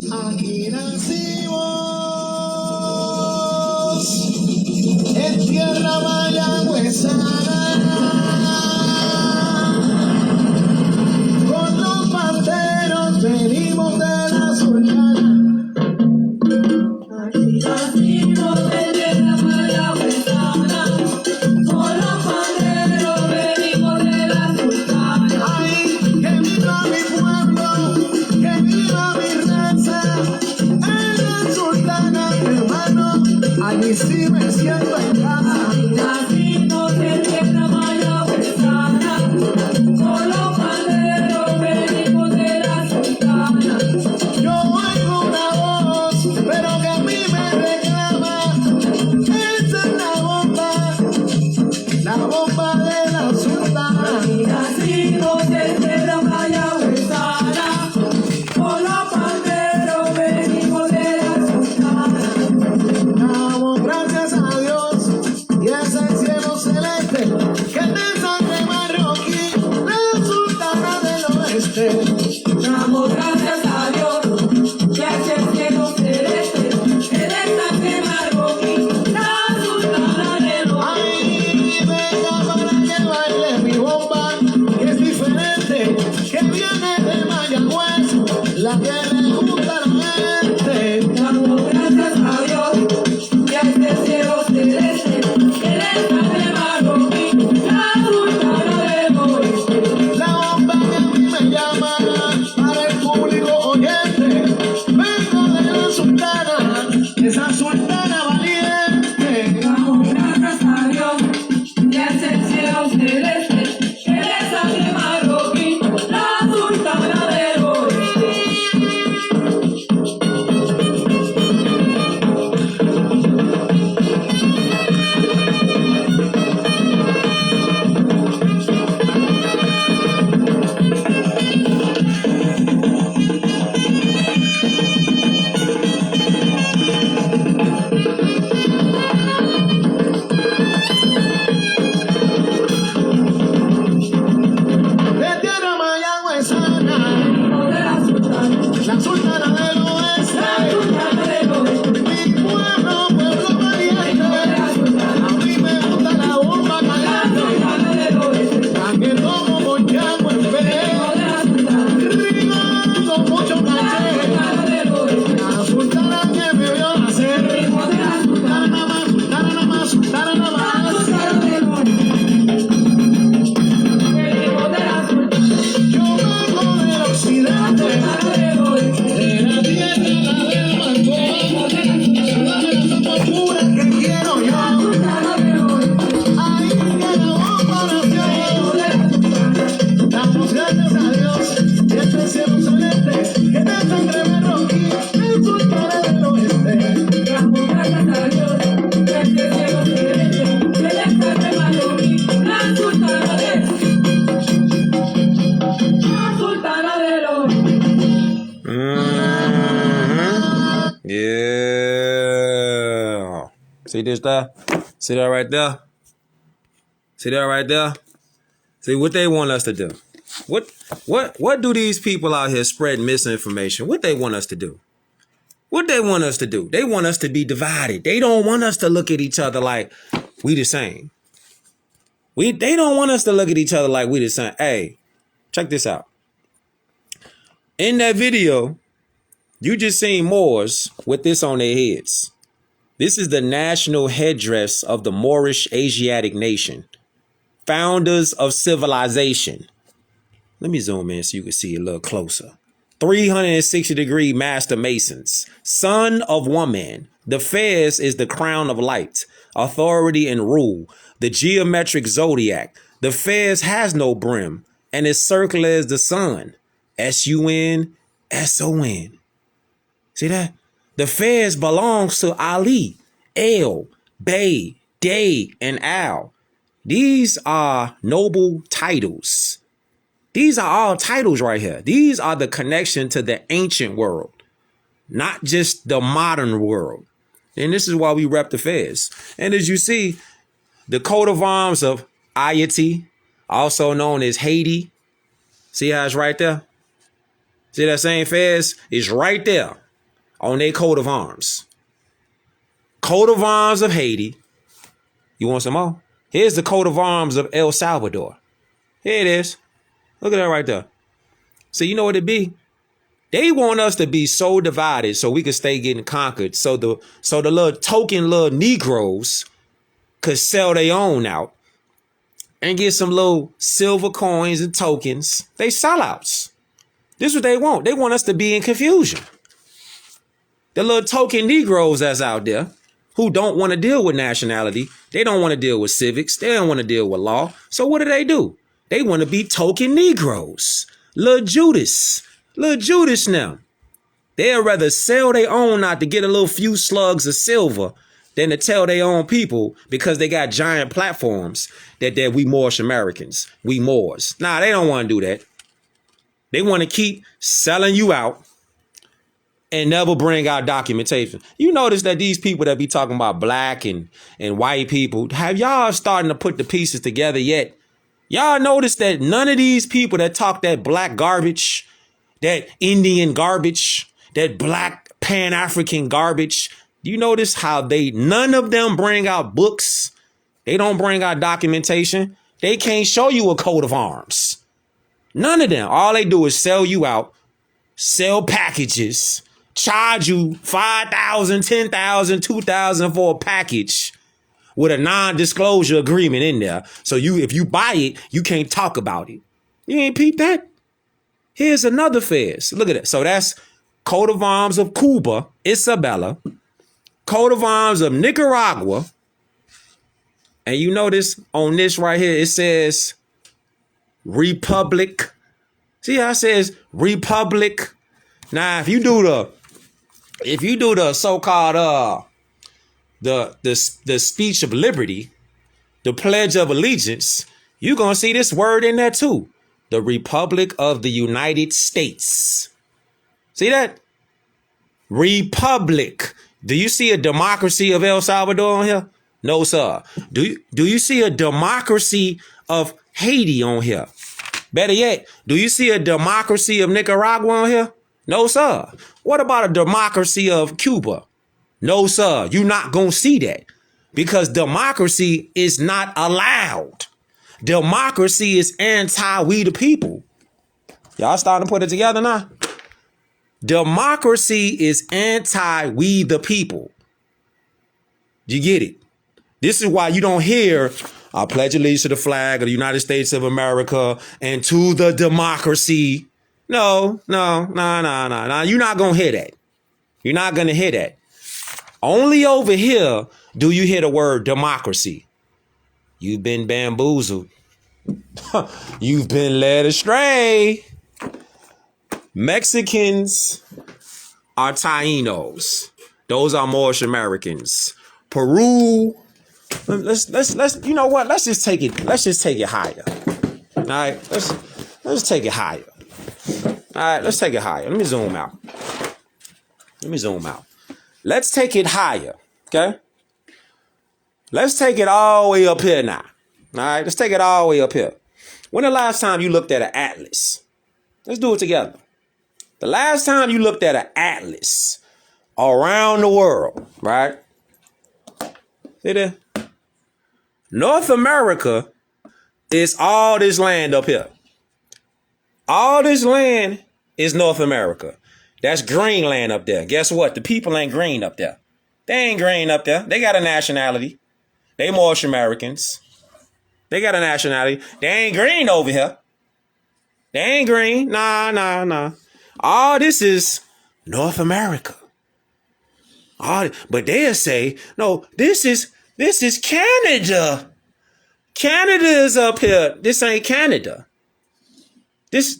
Aquí nacimos en tierra mayagüezana, con los panteros venimos de la sultana. Aquí nacimos en tierra mayagüezana, con los panteros venimos de la sultana. Ay, que viva mi pueblo, que viva mi raza, en la sultana, hermano, allí sí me siento en casa. Aquí nacimos en tierra mayagüezana, con los panteros venimos de la sultana. Yo oigo una voz, pero que a mí me reclama, esa es la bomba de la sultana. Aquí nacimos en tierra mayagüezana, con los panteros venimos de la sultana. Damos gracias a Dios y ese cielo celeste que es de sangre marroquí, la sultana del oeste. Damos gracias a Dios y ese cielo celeste que es de sangre marroquí, la sultana del oeste. Ay, venga para que baile mi bomba, que es diferente, que viene de Mayagüez, la que le gusta a la gente. Damos gracias a Dios y a este cielo celeste que le sangre marroquí, la sultana del oeste. La bomba que a mí me llama para el público oyente, vengo de la sultana, esa sultana valiente. Damos gracias a Dios y a ese cielo celeste que le sangre marroquí, la sultana del oeste. De tierra mayagüezana, la sultana del oeste, mi pueblo valiente, a mí me gusta la bomba caliente, también como moñaco en vez, rico con mucho caché, la sultana que me vio nacer, sultana nada más, sultana nada más, sultana nada más. Yo vengo del occidente, de la tierra, la del Marcón, ciudad de la sopa pura que quiero yo. Ahí que la bomba nació. Damos gracias a Dios y este cielo celeste que de sangre marroquí, el sultana del oeste. Damos gracias a Dios y este cielo celeste que de sangre marroquí, la sultana del oeste. Yeah. See this there? See that right there? See that right there? See what they want us to do. What do these people out here spreading misinformation? What they want us to do? What they want us to do? They want us to be divided. They don't want us to look at each other like we the same. They don't want us to look at each other like we the same. Hey, check this out. In that video, you just seen Moors with this on their heads. This is the national headdress of the Moorish Asiatic nation, founders of civilization. Let me zoom in so you can see a little closer. 360-degree master masons, son of woman. The Fez is the crown of light, authority and rule, the geometric zodiac. The Fez has no brim, and its circle is the sun. S-U-N-S-O-N. See that? The Fez belongs to Ali, El, Bay, Day, and Al. These are noble titles. These are all titles right here. These are the connection to the ancient world, not just the modern world. And this is why we rep the Fez. And as you see, the coat of arms of Ayati, also known as Haiti. See how it's right there? See that same Fez? It's right there. on their coat of arms. Coat of arms of Haiti. You want some more? Here's the coat of arms of El Salvador. Here it is. Look at that right there. So you know what it be? They want us to be so divided so we can stay getting conquered. So the little token little Negroes could sell their own out and get some little silver coins and tokens. They sellouts. This is what they want. They want us to be in confusion. The little token Negroes that's out there who don't want to deal with nationality. They don't want to deal with civics. They don't want to deal with law. So what do? They want to be token Negroes. Little Judas now. They'd rather sell their own out to get a little few slugs of silver than to tell their own people because they got giant platforms that we Moorish Americans, we Moors. Nah, they don't want to do that. They want to keep selling you out and never bring out documentation. You notice that these people that be talking about black and white people, have y'all starting to put the pieces together yet? Y'all notice that none of these people that talk that black garbage, that Indian garbage, that black Pan-African garbage, you notice how none of them bring out books. They don't bring out documentation. They can't show you a coat of arms. None of them. All they do is sell you out, sell packages, charge you $5,000, $10,000, $2,000 for a package with a non-disclosure agreement in there. So if you buy it, you can't talk about it. You ain't peep that? Here's another fez. Look at it. So that's coat of arms of Cuba, Isabella, coat of arms of Nicaragua. And you notice on this right here, it says Republic. See how it says Republic? Now, if you do the so-called the speech of liberty, the Pledge of Allegiance, you're gonna see this word in there too. The Republic of the United States. See that? Republic. Do you see a democracy of El Salvador on here? No, sir. Do you see a democracy of Haiti on here? Better yet, do you see a democracy of Nicaragua on here? No, sir. What about a democracy of Cuba? No, sir. You're not going to see that because democracy is not allowed. Democracy is anti-we the people. Y'all starting to put it together now? Democracy is anti-we the people. You get it? This is why you don't hear I pledge allegiance to the flag of the United States of America and to the democracy. No. You're not going to hear that. You're not going to hear that. Only over here do you hear the word democracy. You've been bamboozled. You've been led astray. Mexicans are Tainos. Those are Moorish Americans. Peru. Let's you know what? Let's just take it higher. All right. Let's take it higher. All right, let's take it higher. Let me zoom out. Let's take it higher. Okay? Let's take it all the way up here now. All right, let's take it all the way up here. When the last time you looked at an atlas? Let's do it together. The last time you looked at an atlas around the world, right? See there? North America is all this land up here. All this land is North America. That's Greenland up there. Guess what? The people ain't green up there. They ain't green up there. They got a nationality. They Moorish Americans. They got a nationality. They ain't green over here. They ain't green. Nah. All this is North America. But they'll say, no, this is Canada. Canada is up here. This ain't Canada. This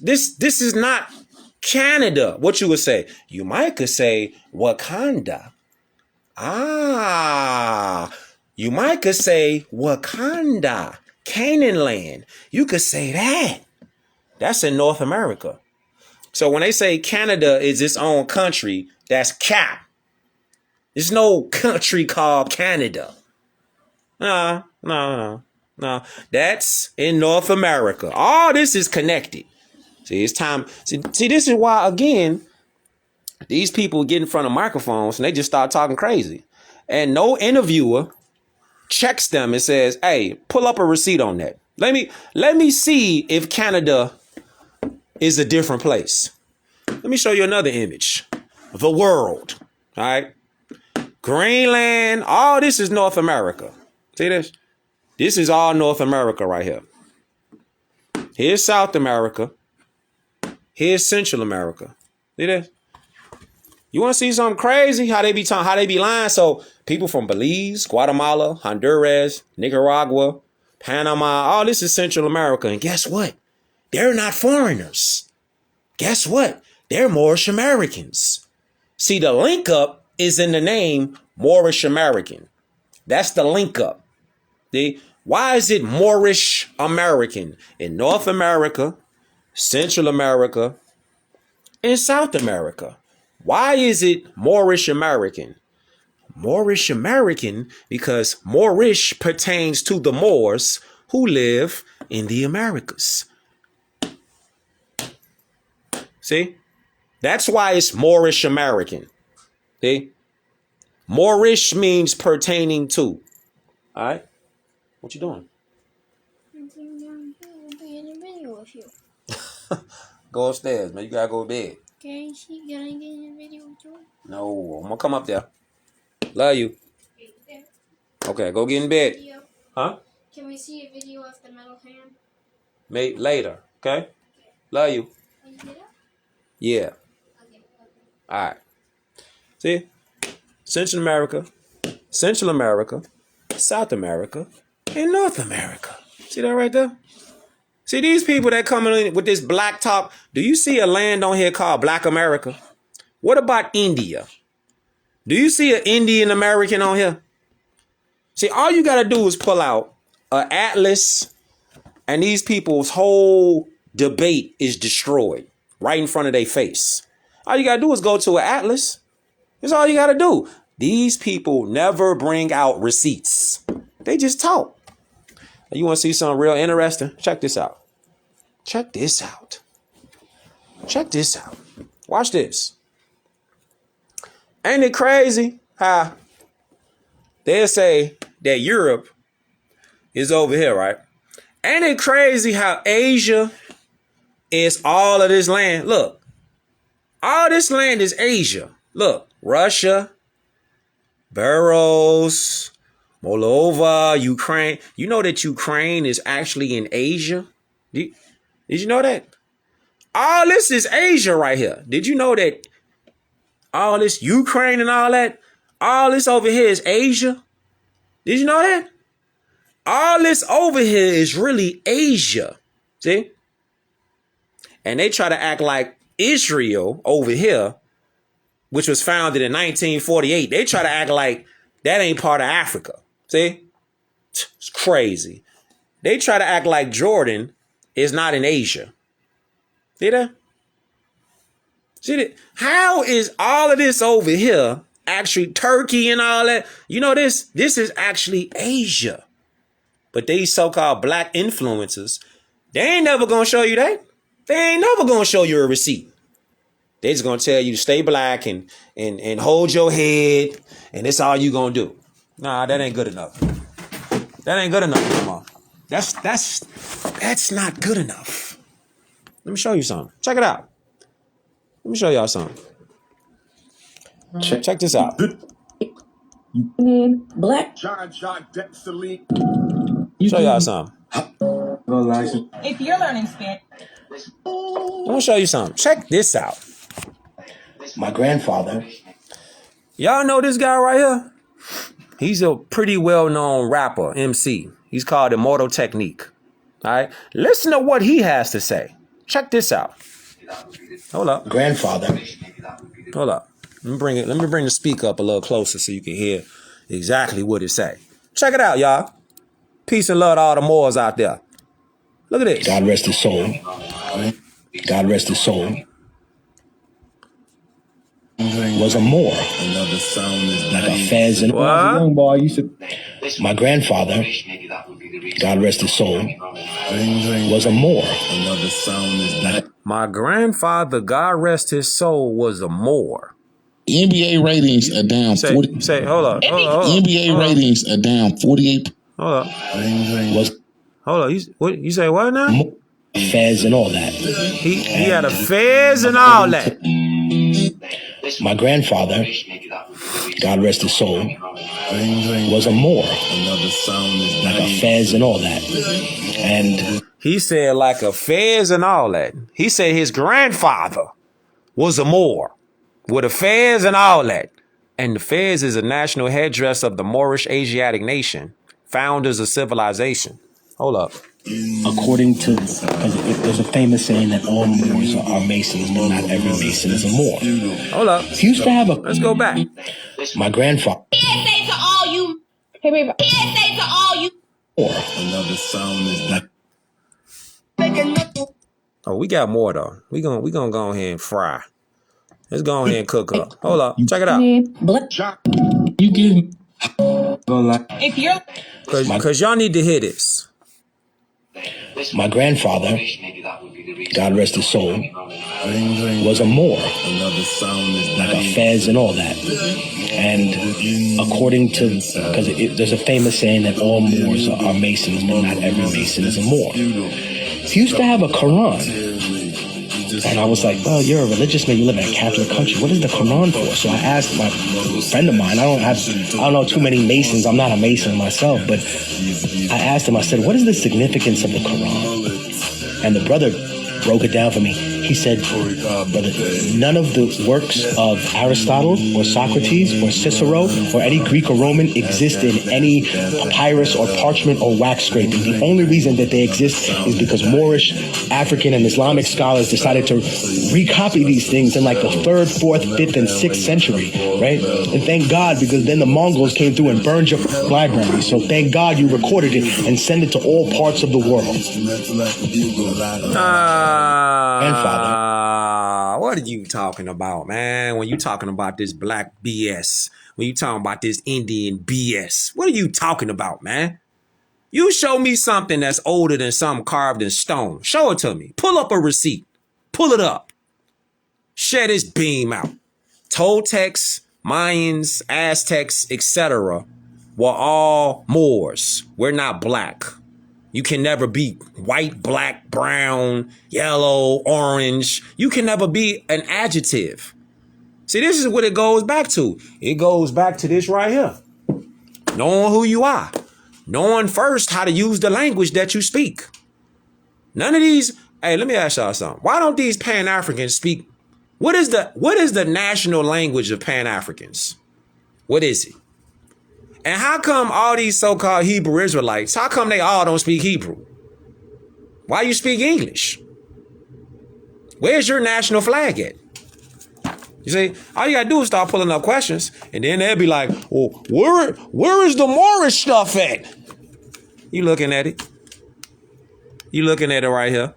is not Canada. What you would say? You might could say Wakanda. You might could say Wakanda, Canaan land. You could say that. That's in North America. So when they say Canada is its own country, that's cap. There's no country called Canada. No. That's in North America. All this is connected. See, it's time. See, this is why, again, These people get in front of microphones and they just start talking crazy. And no interviewer checks them and says, hey, pull up a receipt on that. Let me see if Canada is a different place. Let me show you another image. The world. All right. Greenland. All this is North America. See this? This is all North America right here. Here's South America. Here's Central America. See this? You want to see something crazy? How they be lying? So people from Belize, Guatemala, Honduras, Nicaragua, Panama, all this is Central America. And guess what? They're not foreigners. Guess what? They're Moorish Americans. See, the link up is in the name Moorish American. That's the link up. See? Why is it Moorish American in North America, Central America, and South America? Why is it Moorish American? Moorish American because Moorish pertains to the Moors who live in the Americas. See? That's why it's Moorish American. See? Moorish means pertaining to. All right? What you doing? I'm sitting down here. We'll be in a video with you. Go upstairs, man. You gotta go to bed. Can I get in a video with you? No, I'm gonna come up there. Love you. Okay, go get in bed. Video. Huh? Can we see a video of the metal hand? Mate, later. Okay? Love you. Can you get up? Yeah. Okay. All right. See? Central America, South America, and North America. See that right there? See these people that coming in with this black top. Do you see a land on here called Black America? What about India? Do you see an Indian American on here? See, all you got to do is pull out an atlas and these people's whole debate is destroyed right in front of their face. All you got to do is go to an atlas. That's all you got to do. These people never bring out receipts. They just talk. You want to see something real interesting? Check this out. Check this out. Check this out. Watch this. Ain't it crazy how they'll say that Europe is over here, right? Ain't it crazy how Asia is all of this land? Look, all this land is Asia. Look, Russia, Belarus, Moldova, Ukraine. You know that Ukraine is actually in Asia? Did you know that? All this is Asia right here. Did you know that all this Ukraine and all this over here is Asia? Did you know that? All this over here is really Asia. See? And they try to act like Israel over here, which was founded in 1948. They try to act like that ain't part of Africa. See? It's crazy. They try to act like Jordan is not in Asia. See that? See that? How is all of this over here actually Turkey and all that? You know this? This is actually Asia. But these so-called black influencers, they ain't never gonna show you that. They ain't never gonna show you a receipt. They just gonna tell you to stay black and hold your head, and that's all you gonna do. Nah, that ain't good enough. That ain't good enough, come on. That's not good enough. Let me show you something. Check it out. Let me show y'all something. Check this out. Black. Show y'all something. If you're learning Spanish. I'm gonna show you something. Check this out. My grandfather. Y'all know this guy right here? He's a pretty well-known rapper, MC. He's called Immortal Technique. All right? Listen to what he has to say. Check this out. Hold up. Grandfather. Hold up. Let me bring the speaker up a little closer so you can hear exactly what it say. Check it out, y'all. Peace and love to all the Moors out there. Look at this. God rest his soul. God rest his soul. Was a Moor. Another sound is Like a pheasant. What? Young boy used to. My grandfather, God rest his soul, was a Moor. another sound is Like My grandfather, God rest his soul, was a Moor. NBA ratings are down 40. Hold up. NBA ratings are down 48. Hold up. Was Hold up. You say what now? affairs and all that. He had affairs and all that. My grandfather, God rest his soul, was a Moor. Like affairs and all that. And he said like affairs and all that. He said his grandfather was a Moor with affairs and all that. And the fez is a national headdress of the Moorish Asiatic nation, founders of civilization. Hold up. according to, there's a famous saying that all Moors are Masons, but not every Mason is a Moor. Hold up. He used to have a. Let's go back. My grandfather. Say to all you. Hey, baby. Say to all you. Another sound is like. Oh, we got more though. We gonna go ahead and fry. Let's go ahead and cook up. Hold up. Check it out. You give If you're. Cause y'all need to hear this. My grandfather, God rest his soul, was a Moor, like a fez and all that. And according to, because there's a famous saying that all Moors are Masons, but not every Mason is a Moor. He used to have a Quran. And I was like, well, you're a religious man. You live in a Catholic country. What is the Quran for? So I asked my friend of mine. I don't know too many Masons. I'm not a Mason myself, but I asked him. I said, what is the significance of the Quran? And the brother broke it down for me. He said, brother, none of the works of Aristotle or Socrates or Cicero or any Greek or Roman exist in any papyrus or parchment or wax scraping. The only reason that they exist is because Moorish, African, and Islamic scholars decided to recopy these things in like the 3rd, 4th, 5th, and 6th century, right? And thank God, because then the Mongols came through and burned your library. So thank God you recorded it and sent it to all parts of the world. What are you talking about, man? When you talking about this black BS, when you talking about this Indian BS, what are you talking about, man? You show me something that's older than something carved in stone. Show it to me. Pull up a receipt. Pull it up. Share this beam out. Toltecs, Mayans, Aztecs, etc. were all Moors. We're not black. You can never be white, black, brown, yellow, orange. You can never be an adjective. See, this is what it goes back to. It goes back to this right here. Knowing who you are. Knowing first how to use the language that you speak. None of these, hey, let me ask y'all something. Why don't these Pan-Africans speak? What is the national language of Pan-Africans? What is it? And how come all these so-called Hebrew Israelites, how come they all don't speak Hebrew? Why you speak English? Where's your national flag at? You see, all you gotta do is start pulling up questions, and then they'll be like, well, where is the Moorish stuff at? You looking at it. You looking at it right here.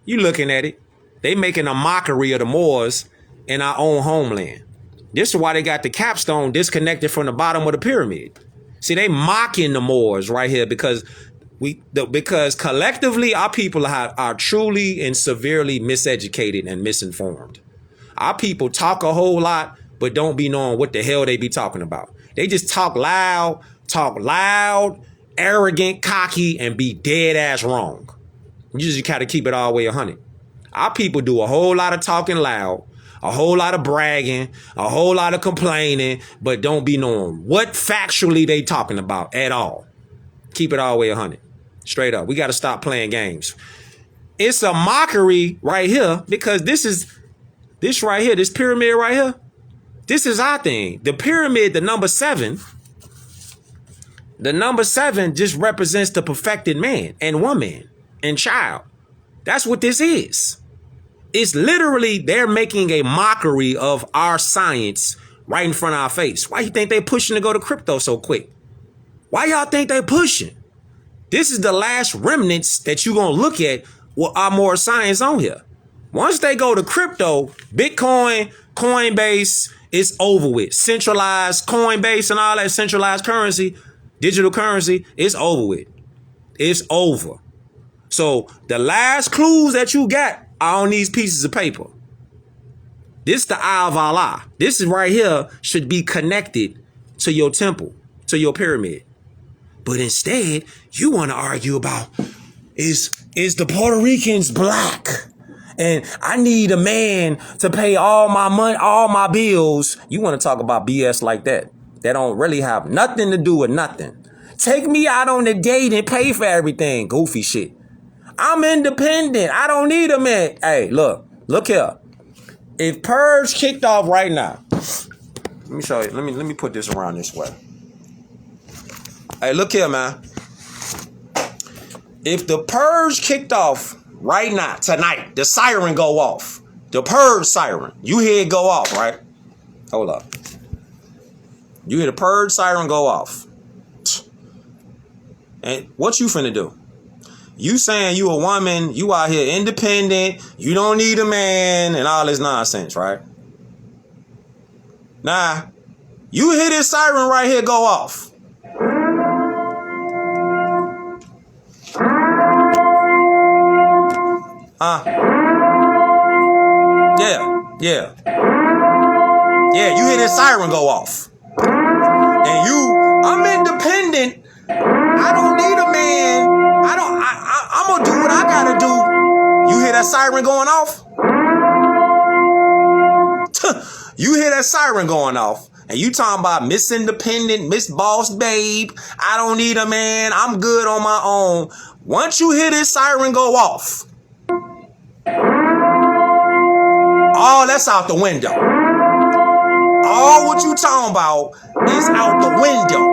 You looking at it. They making a mockery of the Moors in our own homeland. This is why they got the capstone disconnected from the bottom of the pyramid. See, they mocking the Moors right here because collectively our people are truly and severely miseducated and misinformed. Our people talk a whole lot, but don't be knowing what the hell they be talking about. They just talk loud, arrogant, cocky, and be dead ass wrong. You just gotta keep it all the way 100. Our people do a whole lot of talking loud, a whole lot of bragging, a whole lot of complaining, but don't be knowing what factually they talking about at all. Keep it all the way 100. Straight up. We got to stop playing games. It's a mockery right here because this right here, this pyramid right here, this is our thing. The pyramid, the number 7 just represents the perfected man and woman and child. That's what this is. It's literally, they're making a mockery of our science right in front of our face. Why you think they pushing to go to crypto so quick? Why y'all think they pushing? This is the last remnants that you gonna look at with our more science on here. Once they go to crypto, Bitcoin, Coinbase, it's over with. Centralized Coinbase and all that centralized currency, digital currency, it's over with. It's over. So the last clues that you got on these pieces of paper. This the eye of Allah. This is right here should be connected to your temple, to your pyramid. But instead, you want to argue about is the Puerto Ricans black? And I need a man to pay all my money, all my bills. You want to talk about BS like that? That don't really have nothing to do with nothing. Take me out on a date and pay for everything. Goofy shit. I'm independent. I don't need a man. Hey, look here. If Purge kicked off right now, let me show you. Let me put this around this way. Hey, look here, man. If the Purge kicked off right now, tonight, the siren go off. The Purge siren. You hear it go off, right? Hold up. You hear the Purge siren go off. And what you finna do? You saying you a woman, you out here independent, you don't need a man, and all this nonsense, right? Nah, you hear this siren right here go off. Yeah, you hear this siren go off. And I'm independent. I don't need a man. I'm gonna do what I gotta do. You hear that siren going off? You hear that siren going off. And you talking about Miss Independent, Miss Boss Babe. I don't need a man. I'm good on my own. Once you hear this siren go off, all that's out the window. All what you talking about is out the window.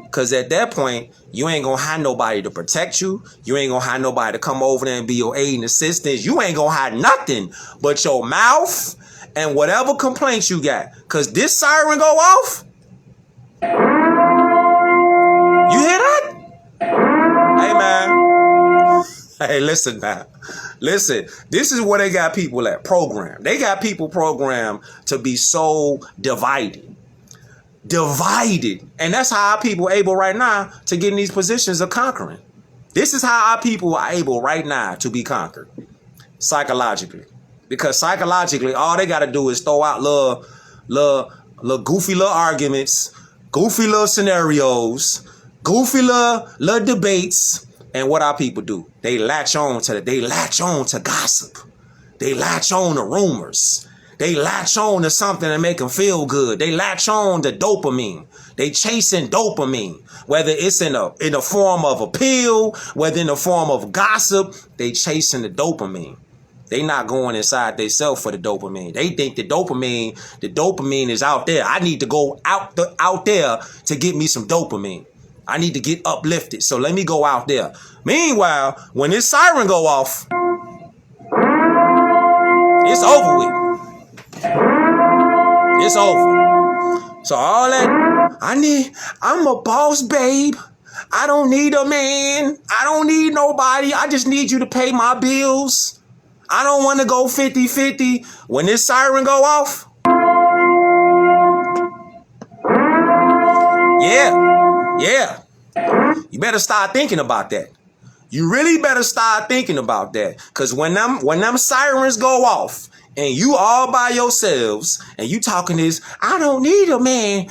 Because at that point, you ain't going to have nobody to protect you. You ain't going to have nobody to come over there and be your aid and assistance. You ain't going to have nothing but your mouth and whatever complaints you got. Because this siren go off. You hear that? Hey, man. Hey, listen, man. Listen, this is where they got people at programmed. They got people programmed to be so divided. And that's how our people are able right now to get in these positions of conquering. This is how our people are able right now to be conquered psychologically. Because psychologically, all they got to do is throw out little goofy little arguments, goofy little scenarios, goofy little debates. And what our people do, they latch on to gossip. They latch on to rumors. They latch on to something that make them feel good. They latch on to dopamine. They chasing dopamine, whether it's in the form of a pill, whether in the form of gossip. They chasing the dopamine. They not going inside themselves for the dopamine. They think the dopamine is out there. I need to go out there to get me some dopamine. I need to get uplifted. So let me go out there. Meanwhile, when this siren go off, it's over with. It's over. So all that, I'm a boss, babe. I don't need a man. I don't need nobody. I just need you to pay my bills. I don't want to go 50-50. When this siren go off, yeah. You better start thinking about that. You really better start thinking about that. Because when them sirens go off and you all by yourselves and you talking this, I don't need a man.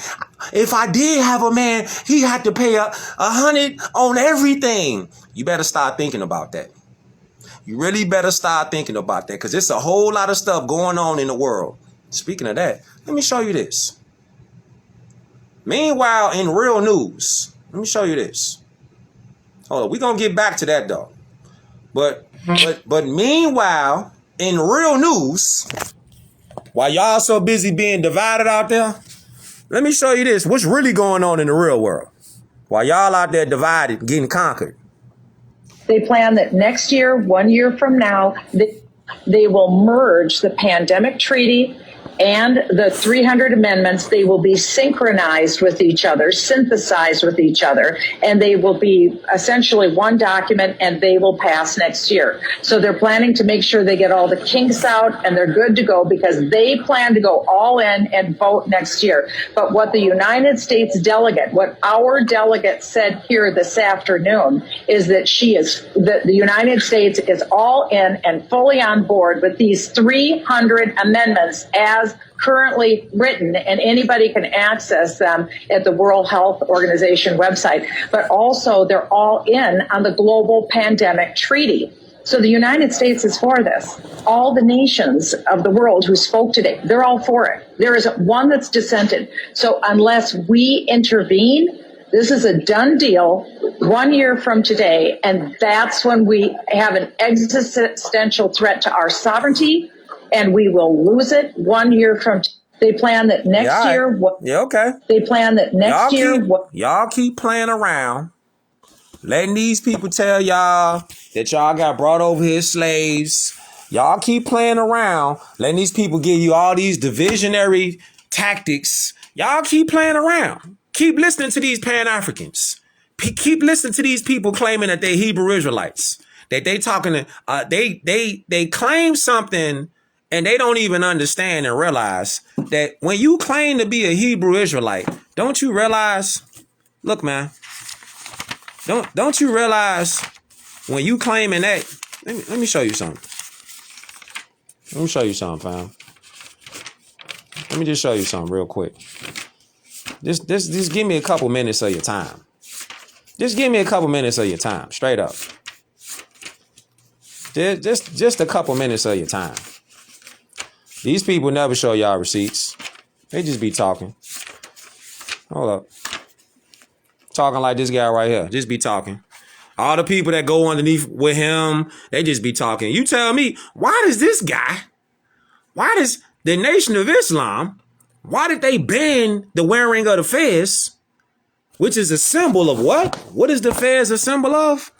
If I did have a man, he had to pay $100 on everything. You better start thinking about that. You really better start thinking about that, because there's a whole lot of stuff going on in the world. Speaking of that, let me show you this. Meanwhile, in real news, let me show you this. Hold on, we're going to get back to that, though. But meanwhile, in real news, while y'all so busy being divided out there, let me show you this. What's really going on in the real world? While y'all out there divided, getting conquered. They plan that next year, 1 year from now, they will merge the pandemic treaty and the 300 amendments, they will be synchronized with each other, synthesized with each other, and they will be essentially one document, and they will pass next year. So they're planning to make sure they get all the kinks out and they're good to go, because they plan to go all in and vote next year. But what the United States delegate, what our delegate said here this afternoon, is that the United States is all in and fully on board with these 300 amendments as currently written, and anybody can access them at the World Health Organization website. But also, they're all in on the Global Pandemic Treaty. So the United States is for this. All the nations of the world who spoke today, they're all for it. There is one that's dissented. So unless we intervene, this is a done deal 1 year from today, and that's when we have an existential threat to our sovereignty, and we will lose it 1 year from They plan that next year. Okay. They plan that next year. Y'all keep playing around, letting these people tell y'all that y'all got brought over here as slaves. Y'all keep playing around, letting these people give you all these divisionary tactics. Y'all keep playing around. Keep listening to these Pan-Africans. Keep listening to these people claiming that they Hebrew Israelites. That they talking to, they claim something, and they don't even understand and realize that when you claim to be a Hebrew Israelite, don't you realize, look, man, don't you realize when you claiming that, let me show you something. Let me show you something, fam. Let me just show you something real quick. Just give me a couple minutes of your time. Just give me a couple minutes of your time, straight up. Just a couple minutes of your time. These people never show y'all receipts. They just be talking. Hold up. Talking like this guy right here. Just be talking. All the people that go underneath with him, they just be talking. You tell me, why does the Nation of Islam, why did they ban the wearing of the fez, which is a symbol of what? What is the fez a symbol of?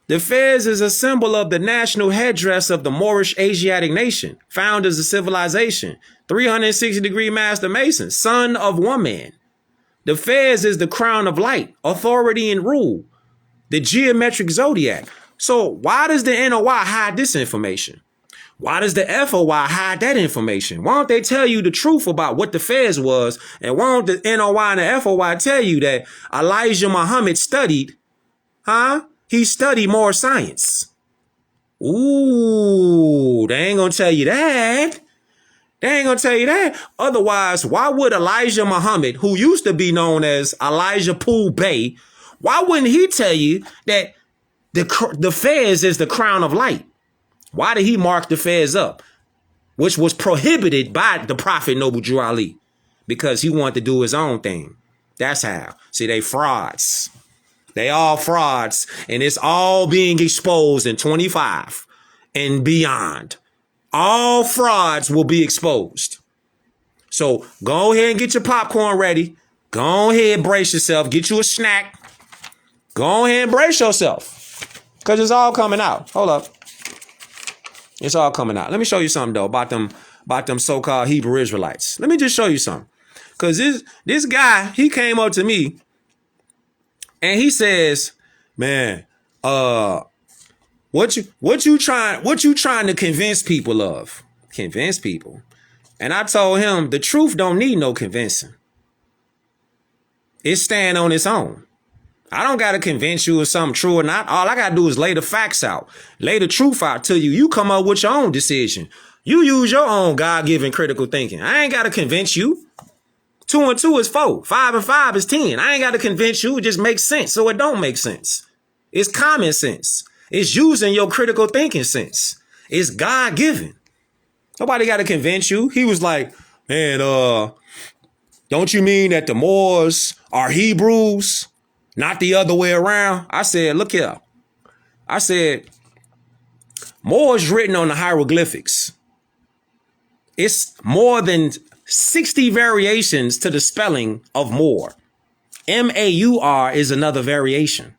The fez is a symbol of the national headdress of the Moorish Asiatic nation, founders of civilization, 360-degree master mason, son of woman. The fez is the crown of light, authority and rule, the geometric zodiac. So why does the NOI hide this information? Why does the FOI hide that information? Why don't they tell you the truth about what the fez was? And why don't the NOI and the FOI tell you that Elijah Muhammad studied, he studied more science. Ooh, they ain't gonna tell you that. They ain't gonna tell you that. Otherwise, why would Elijah Muhammad, who used to be known as Elijah Poole Bey, why wouldn't he tell you that the fez is the crown of light? Why did he mark the fez up, which was prohibited by the Prophet Noble Drew Ali? Because he wanted to do his own thing. That's how. See, they frauds. They all frauds, and it's all being exposed in 25 and beyond. All frauds will be exposed. So go ahead and get your popcorn ready. Go ahead and brace yourself. Get you a snack. Go ahead and brace yourself, because it's all coming out. Hold up. It's all coming out. Let me show you something, though, about them so-called Hebrew Israelites. Let me just show you something. Because this guy, he came up to me and he says, man, what you trying to convince people of? Convince people. And I told him the truth don't need no convincing. It stand on its own. I don't got to convince you of something true or not. All I got to do is lay the facts out, lay the truth out to you. You come up with your own decision. You use your own God-given critical thinking. I ain't got to convince you. 2 and 2 is 4. 5 and 5 is 10. I ain't got to convince you. It just makes sense. So it don't make sense. It's common sense. It's using your critical thinking sense. It's God-given. Nobody got to convince you. He was like, man, don't you mean that the Moors are Hebrews? Not the other way around? I said, look here. I said, Moors written on the hieroglyphics. It's more than 60 variations to the spelling of Moor. M-A-U-R is another variation.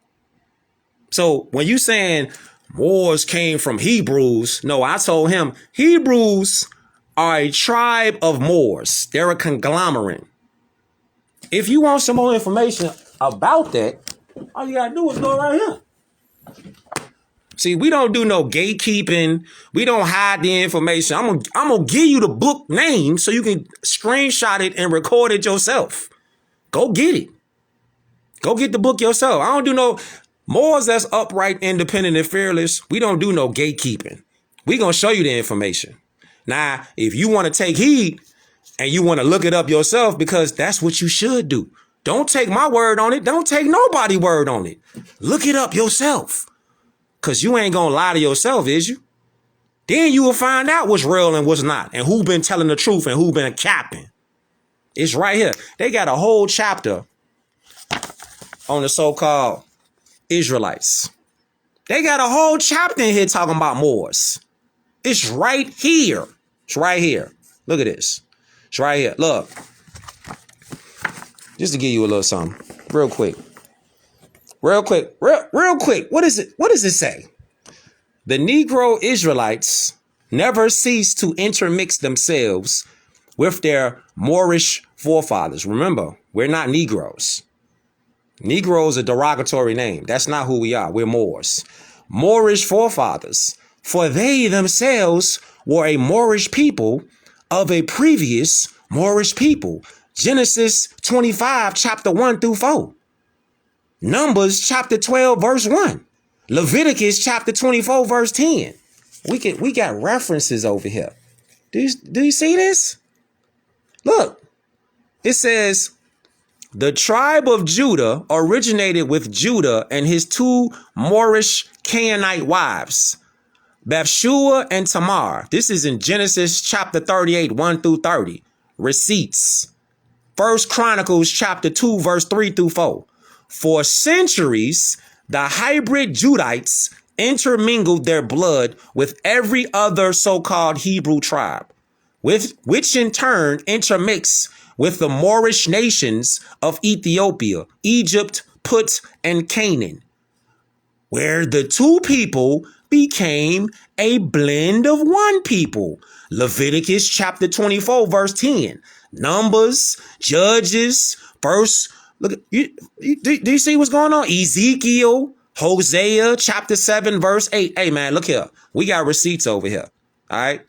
So when you saying Moors came from Hebrews, no, I told him Hebrews are a tribe of Moors. They're a conglomerate. If you want some more information about that, all you gotta do is go right here. See, we don't do no gatekeeping. We don't hide the information. I'm gonna give you the book name so you can screenshot it and record it yourself. Go get it. Go get the book yourself. I don't do no Moors that's upright, independent, and fearless. We don't do no gatekeeping. We gonna show you the information. Now, if you want to take heed and you want to look it up yourself, because that's what you should do. Don't take my word on it. Don't take nobody's word on it. Look it up yourself. Because you ain't going to lie to yourself, is you? Then you will find out what's real and what's not. And who been telling the truth and who been capping. It's right here. They got a whole chapter on the so-called Israelites. They got a whole chapter in here talking about Moors. It's right here. It's right here. Look at this. It's right here. Look. Just to give you a little something. Real quick. Real quick. What is it? What does it say? The Negro Israelites never ceased to intermix themselves with their Moorish forefathers. Remember, we're not Negroes. Negro is a derogatory name. That's not who we are. We're Moors. Moorish forefathers. For they themselves were a Moorish people of a previous Moorish people. Genesis 25, chapter 1 through 4. Numbers chapter 12, verse 1. Leviticus chapter 24, verse 10. We got references over here. Do you see this? Look, it says, the tribe of Judah originated with Judah and his two Moorish Canaanite wives, Bathsheba and Tamar. This is in Genesis chapter 38, 1 through 30. Receipts. First Chronicles chapter 2, verse 3 through 4. For centuries, the hybrid Judites intermingled their blood with every other so-called Hebrew tribe, which in turn intermixed with the Moorish nations of Ethiopia, Egypt, Put, and Canaan, where the two people became a blend of one people. Leviticus chapter 24, verse 10. Numbers, Judges, First. Look, do you see what's going on? Ezekiel, Hosea, chapter 7, verse 8. Hey, man, look here. We got receipts over here. All right.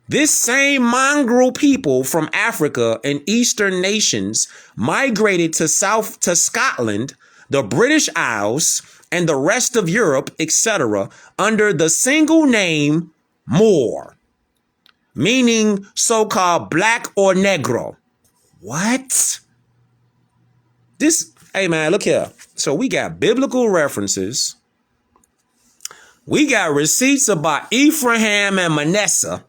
This same mongrel people from Africa and Eastern nations migrated to Scotland, the British Isles, and the rest of Europe, etc., under the single name Moor, meaning so-called black or negro. What? Hey man, look here. So we got biblical references. We got receipts about Ephraim and Manasseh.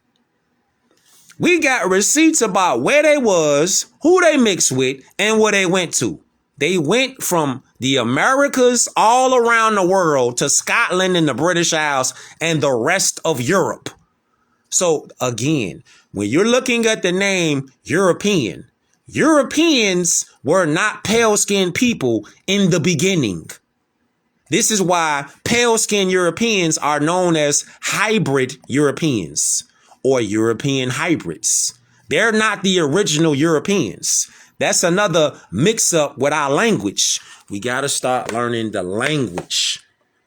We got receipts about where they was, who they mixed with, and where they went to. They went from the Americas all around the world to Scotland and the British Isles and the rest of Europe. So again, when you're looking at the name European, Europeans were not pale-skinned people in the beginning. This is why pale-skinned Europeans are known as hybrid Europeans or European hybrids. They're not the original Europeans. That's another mix-up with our language. We got to start learning the language.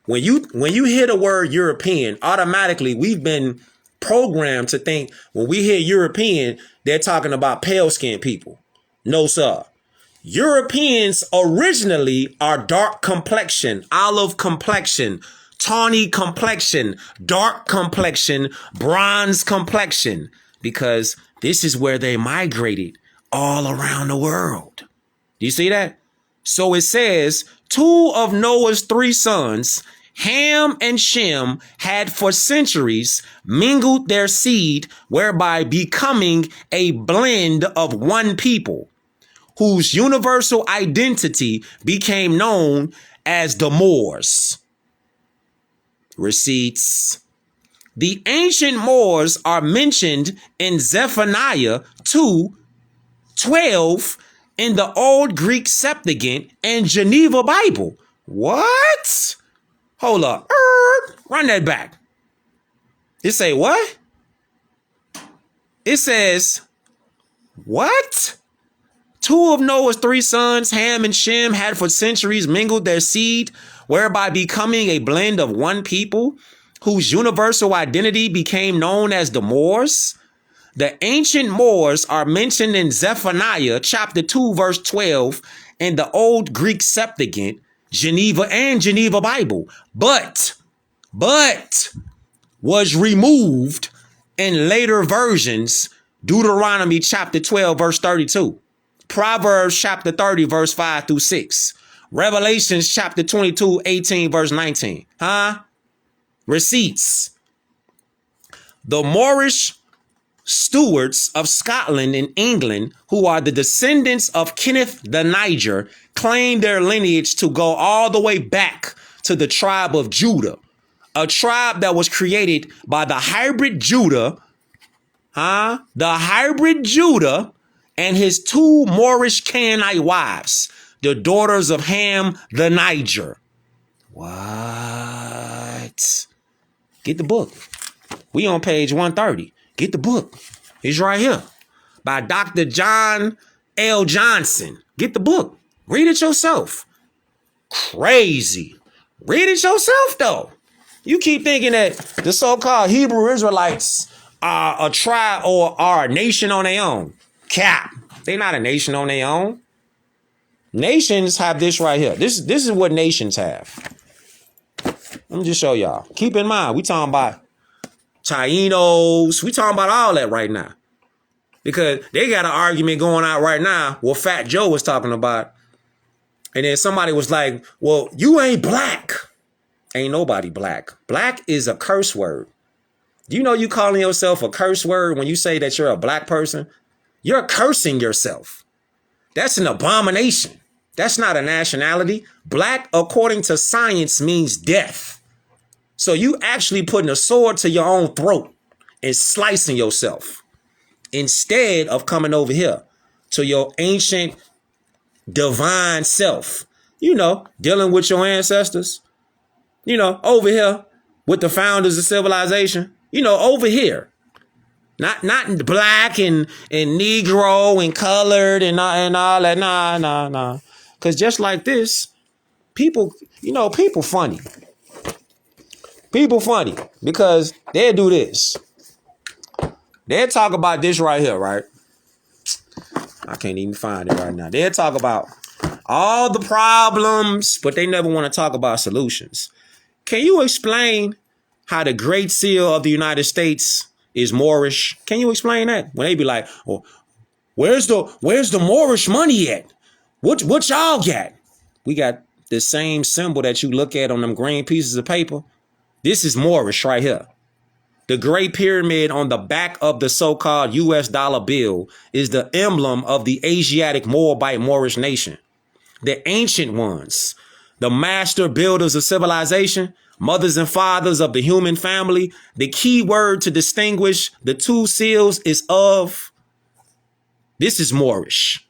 When you hear the word European, automatically we've been programmed to think when we hear European, they're talking about pale-skinned people. No, sir. Europeans originally are dark complexion, olive complexion, tawny complexion, dark complexion, bronze complexion, because this is where they migrated all around the world. Do you see that? So it says 2 of Noah's 3 sons, Ham and Shem, had for centuries mingled their seed, whereby becoming a blend of one people, whose universal identity became known as the Moors. Receipts. The ancient Moors are mentioned in Zephaniah 2:12 in the Old Greek Septuagint and Geneva Bible. What? Hold up. Run that back. It say what? It says, what? Two of Noah's three sons, Ham and Shem, had for centuries mingled their seed, whereby becoming a blend of one people, whose universal identity became known as the Moors. The ancient Moors are mentioned in Zephaniah chapter 2, verse 12, in the Old Greek Septuagint, Geneva and Geneva Bible, but was removed in later versions, Deuteronomy chapter 12, verse 32, Proverbs chapter 30, verse 5 through 6, Revelations chapter 22, 18, verse 19. Receipts. The Moorish stewards of Scotland and England, who are the descendants of Kenneth the Niger, claim their lineage to go all the way back to the tribe of Judah, a tribe that was created by the hybrid Judah, and his two Moorish Canaanite wives, the daughters of Ham the Niger. What? Get the book. We on page 130. Get the book. It's right here by Dr. John L. Johnson. Get the book. Read it yourself. Crazy. Read it yourself, though. You keep thinking that the so-called Hebrew Israelites are a tribe or are a nation on their own. Cap. They're not a nation on their own. Nations have this right here. This is what nations have. Let me just show y'all. Keep in mind, we talking about Tainos. We talking about all that right now. Because they got an argument going out right now what Fat Joe was talking about. And then somebody was like, well, you ain't black. Ain't nobody black. Black is a curse word. Do you know you calling yourself a curse word when you say that you're a black person? You're cursing yourself. That's an abomination. That's not a nationality. Black, according to science, means death. So you actually putting a sword to your own throat and slicing yourself instead of coming over here to your ancient divine self, dealing with your ancestors, over here with the founders of civilization, over here, not black and Negro and colored and all that. Nah. Because just like this, people funny. People funny because they'll do this. They'll talk about this right here, right? I can't even find it right now. They'll talk about all the problems, but they never want to talk about solutions. Can you explain how the Great Seal of the United States is Moorish? Can you explain that? When they be like, well, where's the Moorish money at? What y'all got? We got the same symbol that you look at on them green pieces of paper. This is Moorish right here. The Great Pyramid on the back of the so-called US dollar bill is the emblem of the Asiatic Moabite Moorish nation. The ancient ones, the master builders of civilization, mothers and fathers of the human family. The key word to distinguish the two seals is of. This is Moorish.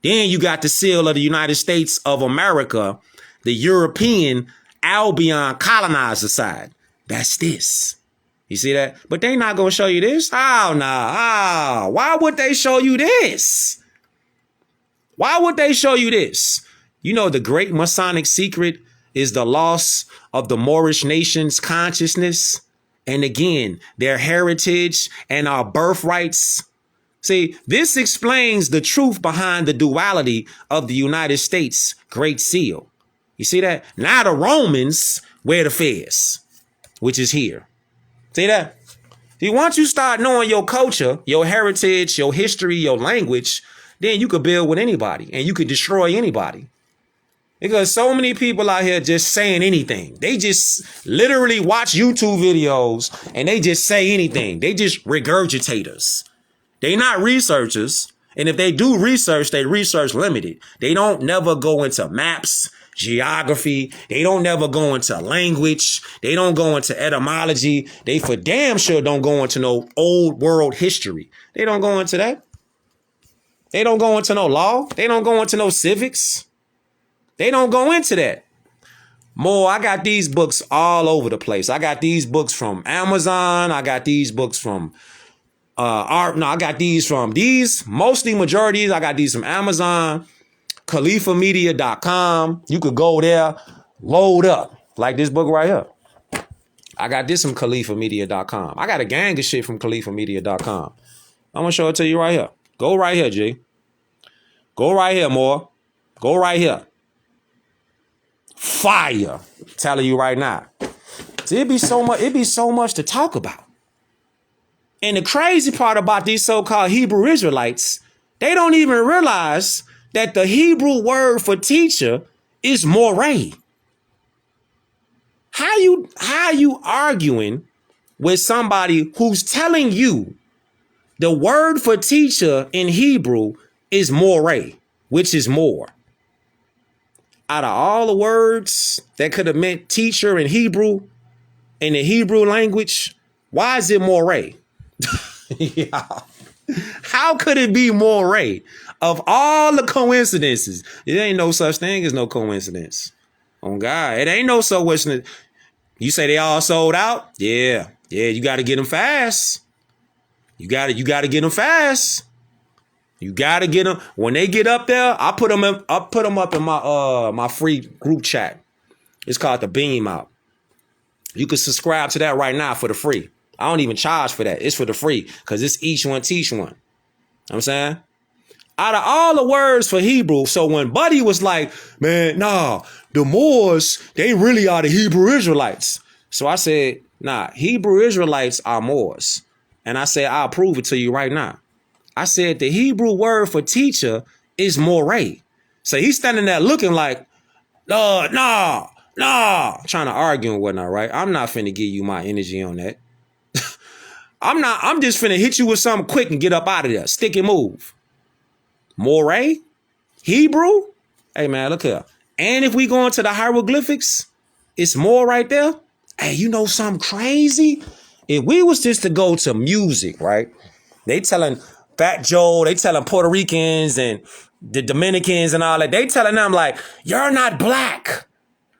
Then you got the seal of the United States of America, the European Albion colonizer side. That's this. You see that? But they not going to show you this. Oh, no. Oh, why would they show you this? Why would they show you this? The great Masonic secret is the loss of the Moorish nation's consciousness. And again, their heritage and our birthrights. See, this explains the truth behind the duality of the United States Great Seal. You see that? Now the Romans wear the fez, which is here. See that? See, once you start knowing your culture, your heritage, your history, your language, then you could build with anybody and you could destroy anybody. Because so many people out here just saying anything. They just literally watch YouTube videos and they just say anything. They just regurgitators. They not researchers. And if they do research, they research limited. They don't never go into maps, geography. They don't never go into language. They don't go into etymology. They for damn sure don't go into no old world history. They don't go into that. They don't go into no law. They don't go into no civics. They don't go into that. More, I got these books all over the place. I got these books from Amazon. I got these books from I got these from mostly majorities. I got these from Amazon, khalifamedia.com. You could go there, load up, like this book right here. I got this from khalifamedia.com. I got a gang of shit from khalifamedia.com. I'm gonna show it to you right here. Go right here, G. Go right here, more. Go right here. Fire. I'm telling you right now. See, it'd be so much to talk about. And the crazy part about these so-called Hebrew Israelites, they don't even realize that the Hebrew word for teacher is moreh. How you arguing with somebody who's telling you the word for teacher in Hebrew is moreh, which is more? Out of all the words that could have meant teacher in Hebrew, in the Hebrew language, why is it moreh? Yeah. How could it be moreh? Of all the coincidences, it ain't no such thing as no coincidence. On God, it ain't no so much. You say they all sold out? Yeah, you got to get them fast. You got to get them fast. You got to get them when they get up there. I put them up in my free group chat. It's called the Beam Out. You can subscribe to that right now for the free. I don't even charge for that. It's for the free because it's each one teach one. You know what I'm saying? Out of all the words for Hebrew, so when Buddy was like, man, nah, the Moors, they really are the Hebrew Israelites. So I said, nah, Hebrew Israelites are Moors. And I said, I'll prove it to you right now. I said the Hebrew word for teacher is moreh. So he's standing there looking like, nah, trying to argue and whatnot, right? I'm not finna give you my energy on that. I'm just finna hit you with something quick and get up out of there. Stick and move. Moreh? Hebrew? Hey, man, look here. And if we go into the hieroglyphics, it's more right there. Hey, you know something crazy? If we was just to go to music, right? They telling Fat Joe, they telling Puerto Ricans and the Dominicans and all that. They telling them like, you're not black.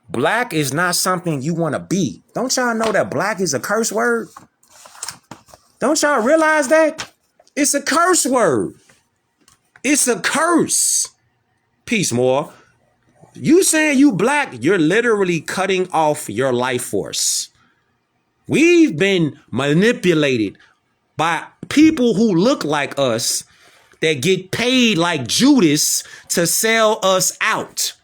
Black is not something you want to be. Don't y'all know that black is a curse word? Don't y'all realize that? It's a curse word. It's a curse. Peace, more. You saying you black, you're literally cutting off your life force. We've been manipulated by people who look like us that get paid like Judas to sell us out.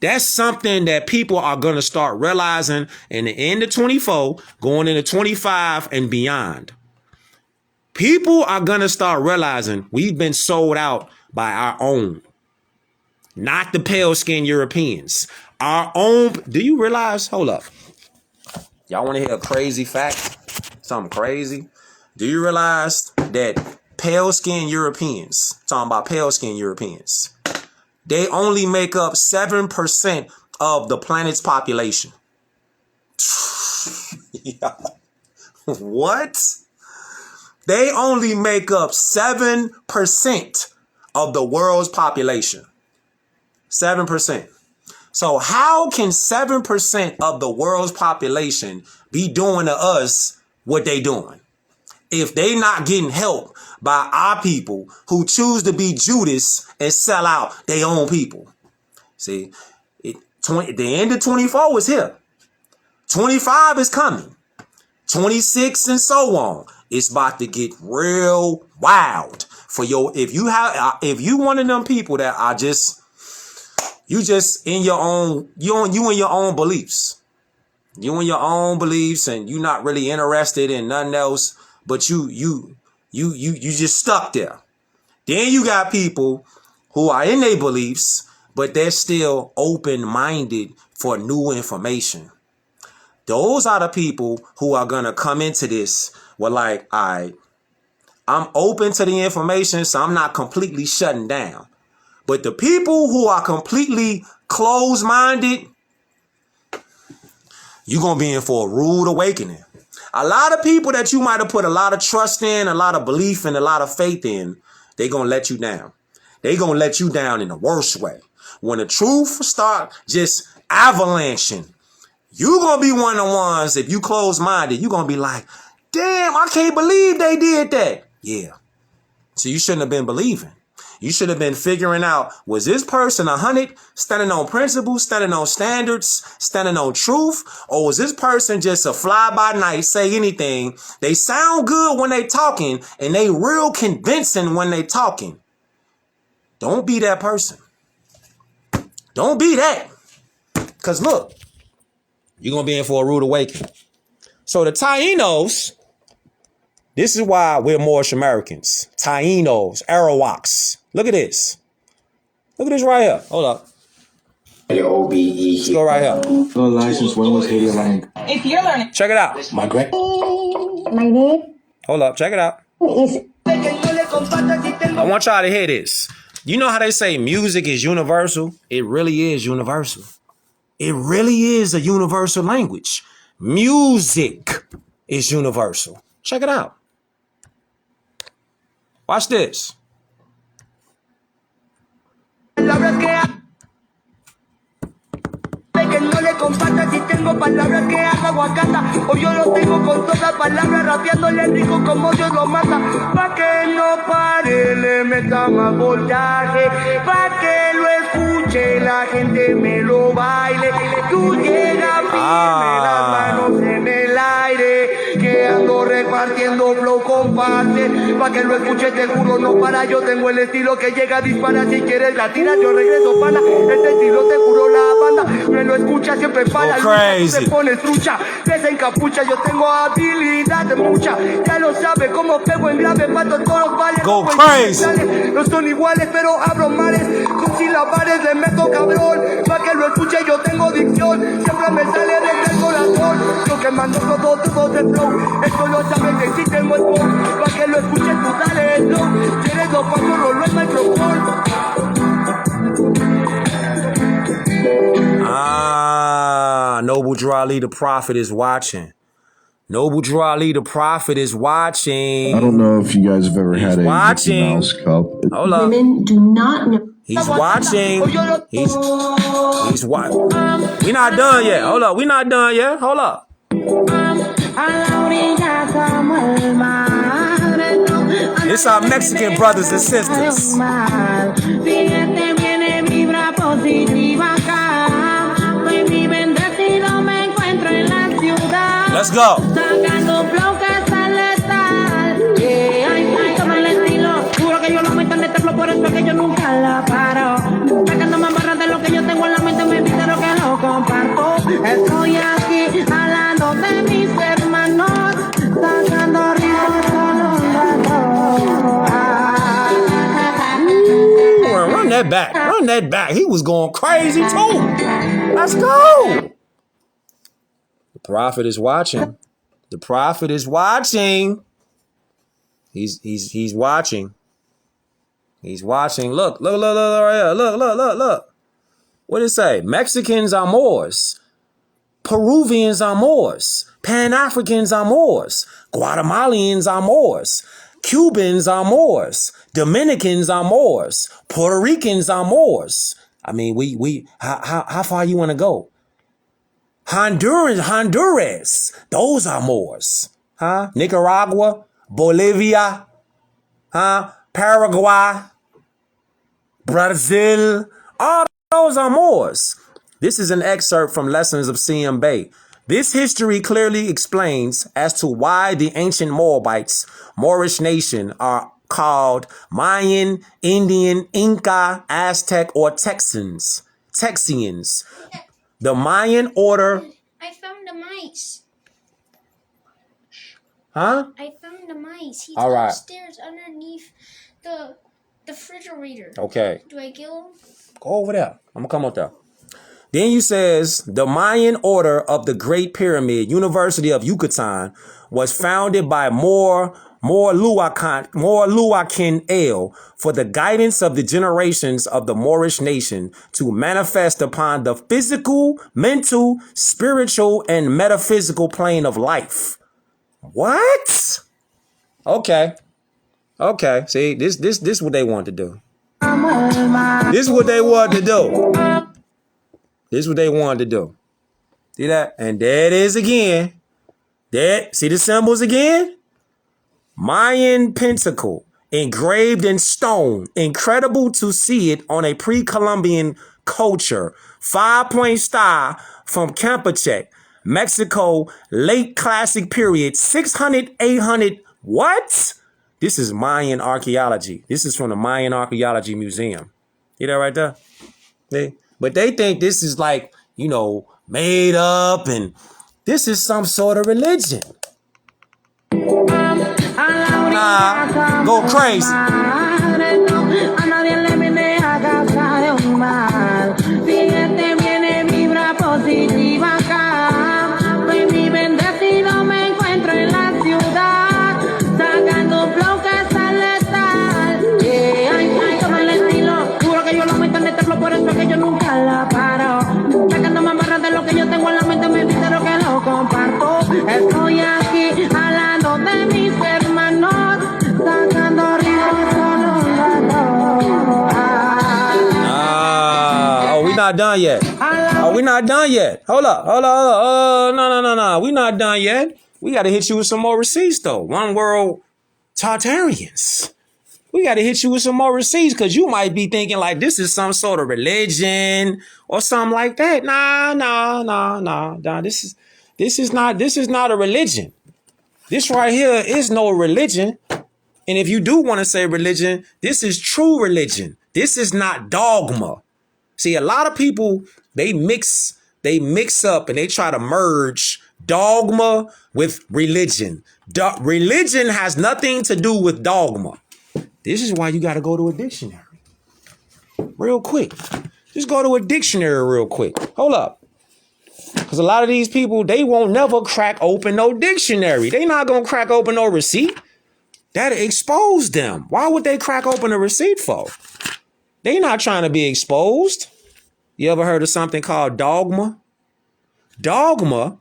That's something that people are going to start realizing in the end of 24, going into 25 and beyond. People are going to start realizing we've been sold out by our own, not the pale-skinned Europeans. Our own. Do you realize? Hold up. Y'all want to hear a crazy fact? Something crazy? Do you realize that pale-skinned Europeans, talking about pale-skinned Europeans, they only make up 7% of the planet's population? Yeah. What? They only make up 7% of the world's population. 7%. So how can 7% of the world's population be doing to us what they doing? If they not getting help by our people who choose to be Judas and sell out their own people. See, the end of 24 is here. 25 is coming. 26 and so on. It's about to get real wild for your. If you one of them people that are just in your own, you in your own beliefs. You in your own beliefs, and you're not really interested in nothing else. But you just stuck there. Then you got people who are in their beliefs, but they're still open-minded for new information. Those are the people who are going to come into this with like, all right, I'm open to the information, so I'm not completely shutting down. But the people who are completely closed-minded, you're going to be in for a rude awakening. A lot of people that you might have put a lot of trust in, a lot of belief in, a lot of faith in, they're going to let you down. They're going to let you down in the worst way. When the truth start just avalanching, you're going to be one of the ones, if you close-minded, you're going to be like, damn, I can't believe they did that. Yeah. So you shouldn't have been believing. You should have been figuring out, was this person 100, standing on principles, standing on standards, standing on truth? Or was this person just a fly-by-night, say anything? They sound good when they talking, and they real convincing when they talking. Don't be that person. Don't be that. Because look, you're going to be in for a rude awakening. So the Taínos, this is why we're Moorish Americans. Taínos, Arawaks. Look at this. Look at this right here. Hold up. Let's go right here. The license, when was Haiti learning? If you're learning. Check it out. My name Hold up. Check it out. is. I want y'all to hear this. You know how they say music is universal? It really is universal. It really is a universal language. Music is universal. Check it out. Watch this. Que no le comparta si tengo palabras que haga aguacata o yo lo tengo con todas palabras rapeándole rico como Dios lo mata pa' que no pare le meta más voltaje pa' que lo escuche la gente me lo baile tú llegas firme las manos en el aire que ando repartiendo flow comparte pa' que lo escuche te juro no para yo tengo el estilo que llega dispara si quieres la tira yo regreso pana este estilo te juro la banda me lo escucha siempre para crazy. te pones trucha desencapucha yo tengo habilidad de mucha ya lo sabe cómo pego en grave pato todos vales Go crazy. no son iguales pero abro mares con silabares le meto cabrón pa' que lo escuche yo tengo dicción siempre me sale desde el corazón lo que mando todo de flow esto lo sabes que si tengo el flow pa' que lo escuche tú dale el flow quieres dos pasos rollo el micrófono. Noble Drew Ali the Prophet is watching. Noble Drew Ali the Prophet is watching. I don't know if you guys have ever had a watching. Mickey Mouse cup. Hold up. Women do not know. He's watching. He's watching. We not done yet. Hold up. We not done yet. Hold up. It's our Mexican brothers and sisters. Let's go. Estoy aquí hablando de mis hermanos, sacando ritmos Run that back. Run that back. He was going crazy too. Let's go. The prophet is watching. The prophet is watching. He's watching. He's watching. Look right here. Look. What did it say? Mexicans are Moors. Peruvians are Moors. Pan-Africans are Moors. Guatemalans are Moors. Cubans are Moors. Dominicans are Moors. Puerto Ricans are Moors. I mean, how far you want to go? Honduras, those are Moors. Huh? Nicaragua, Bolivia, huh? Paraguay, Brazil, all those are Moors. This is an excerpt from Lessons of CM Bay. This history clearly explains as to why the ancient Moabites, Moorish nation, are called Mayan, Indian, Inca, Aztec, or Texians. The Mayan order. I found the mice. Huh? I found the mice. He's All right. upstairs underneath the refrigerator. Okay. Do I kill him? Go over there. I'm going to come up there. Then you says the Mayan order of the Great Pyramid, University of Yucatan, was founded by Luakin El for the guidance of the generations of the Moorish nation to manifest upon the physical, mental, spiritual, and metaphysical plane of life. What? Okay. See, this is what they want to do. This is what they want to do. This is what they wanted to do. See that? And there it is again. See the symbols again? Mayan pentacle engraved in stone. Incredible to see it on a pre-Columbian culture. 5-point star from Campeche, Mexico, late classic period, 600, 800. What? This is Mayan archaeology. This is from the Mayan Archaeology Museum. You know right there? But they think this is like, you know, made up and this is some sort of religion. Nah, go crazy. Por eso que yo nunca la paro. Sacando más barras de lo que yo tengo en la mente, me dice lo que lo comparto. Estoy aquí hablando de mis hermanos, sacando ríos solo Oh, we not done yet. Oh, we not done yet. Hold up. No. We not done yet. We got to hit you with some more receipts, though. One World Tartarians. We got to hit you with some more receipts because you might be thinking like this is some sort of religion or something like that. Nah. This is not a religion. This right here is no religion. And if you do want to say religion, this is true religion. This is not dogma. See, a lot of people, they mix up and they try to merge dogma with religion. Religion has nothing to do with dogma. This is why you got to go to a dictionary real quick. Just go to a dictionary real quick. Hold up. Because a lot of these people, they won't never crack open no dictionary. They not going to crack open no receipt. That'll expose them. Why would they crack open a receipt for? They not trying to be exposed. You ever heard of something called dogma? Dogma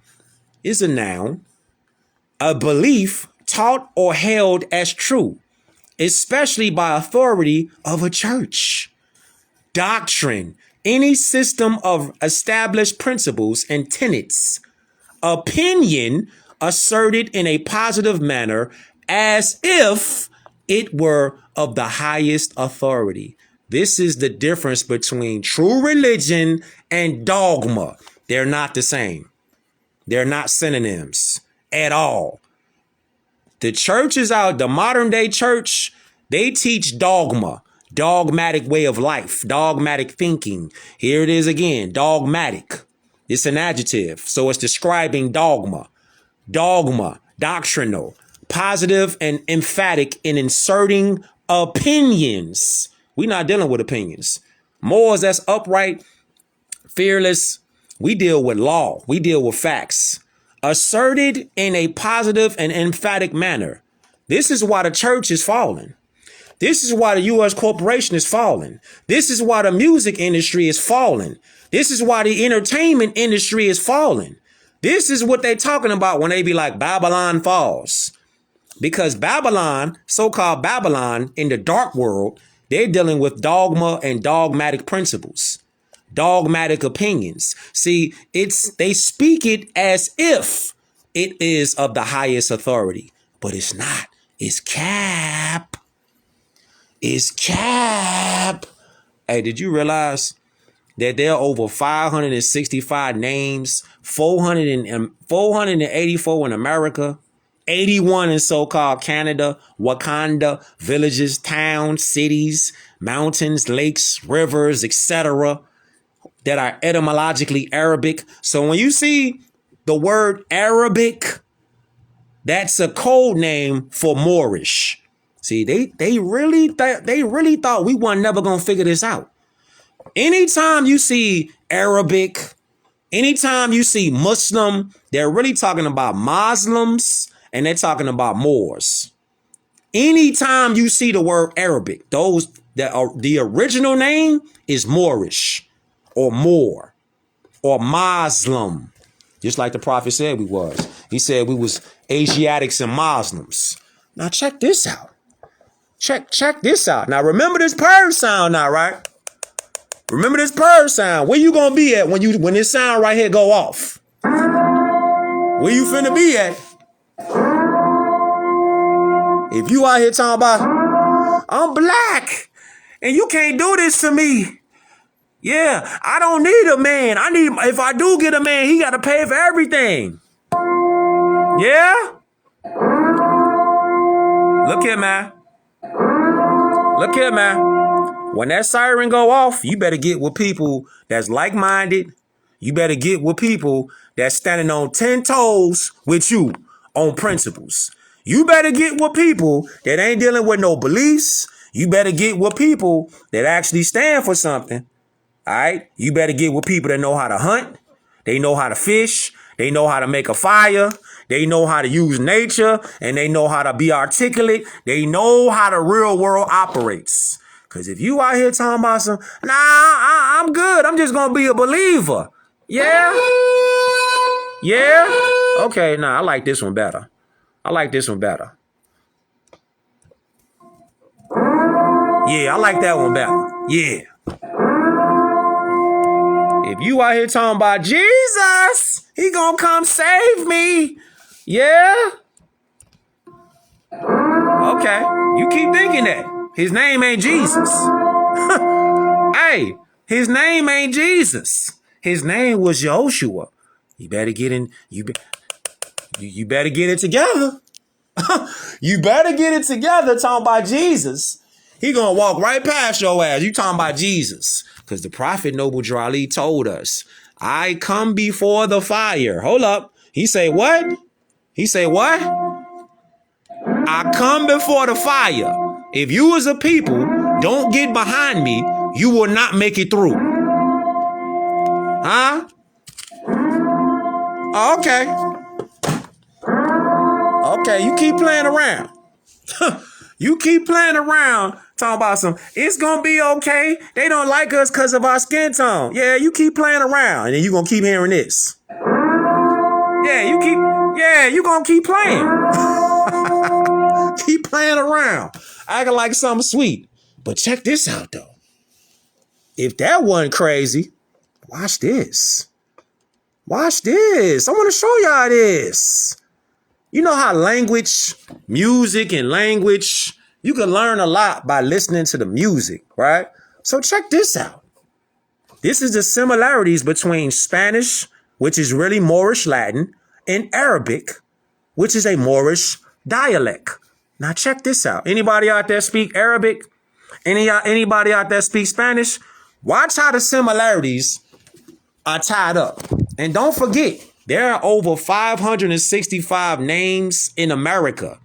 is a noun, a belief taught or held as true, especially by authority of a church. Doctrine, any system of established principles and tenets. Opinion, asserted in a positive manner as if it were of the highest authority. This is the difference between true religion and dogma. They're not the same. They're not synonyms at all. The church is out, the modern day church, they teach dogma, dogmatic way of life, dogmatic thinking. Here it is again, dogmatic. It's an adjective, so it's describing dogma. Dogma, doctrinal, positive and emphatic in inserting opinions. We're not dealing with opinions. Morals that's upright, fearless. We deal with law. We deal with facts. Asserted in a positive and emphatic manner. This is why the church is falling. This is why the U.S. corporation is falling. This is why the music industry is falling. This is why the entertainment industry is falling. This is what they're talking about when they be like Babylon falls. Because Babylon, so-called Babylon in the dark world, they're dealing with dogma and dogmatic principles. Dogmatic opinions. See, they speak it as if it is of the highest authority, but it's not. It's cap. It's cap. Hey, did you realize that there are over 565 names, 484 in America, 81 in so-called Canada, Wakanda, villages, towns, cities, mountains, lakes, rivers, etc., that are etymologically Arabic. So when you see the word Arabic, that's a code name for Moorish. See, they really thought we weren't never gonna figure this out. Anytime you see Arabic, anytime you see Muslim, they're really talking about Muslims and they're talking about Moors. Anytime you see the word Arabic, those that are the original name is Moorish. Or Moor, or Muslim, just like the prophet said we was. He said we was Asiatics and Muslims. Now check this out. Check this out. Now remember this purr sound now, right? Remember this purr sound. Where you gonna be at when this sound right here go off? Where you finna be at? If you out here talking about, I'm black, and you can't do this to me. Yeah, I don't need a man. If I do get a man, he got to pay for everything. Yeah? Look here, man. Look here, man. When that siren go off, you better get with people that's like-minded. You better get with people that's standing on 10 toes with you on principles. You better get with people that ain't dealing with no beliefs. You better get with people that actually stand for something. All right? You better get with people that know how to hunt. They know how to fish. They know how to make a fire. They know how to use nature, and they know how to be articulate. They know how the real world operates. Because if you out here talking about some, I'm good. I'm just going to be a believer. Yeah? Yeah? Okay, I like this one better. I like this one better. Yeah, I like that one better. Yeah. If you out here talking about Jesus, he gonna come save me. Yeah? Okay. You keep thinking that. His name ain't Jesus. Hey, his name ain't Jesus. His name was Joshua. You better get in. You better get it together. You better get it together talking about Jesus. He gonna walk right past your ass. You talking about Jesus. Because the prophet Noble Drali told us, I come before the fire. Hold up. He say what? He say what? I come before the fire. If you as a people don't get behind me, you will not make it through. Huh? Okay. Okay, you keep playing around. You keep playing around talking about it's going to be okay. They don't like us because of our skin tone. Yeah, you keep playing around and then you're going to keep hearing this. Yeah, you're going to keep playing. Keep playing around. Acting like something sweet. But check this out, though. If that wasn't crazy, watch this. Watch this. I want to show y'all this. You know how music and language, you can learn a lot by listening to the music, right? So check this out. This is the similarities between Spanish, which is really Moorish Latin, and Arabic, which is a Moorish dialect. Now check this out. Anybody out there speak Arabic? Anybody out there speak Spanish? Watch how the similarities are tied up. And don't forget, there are over 565 names in America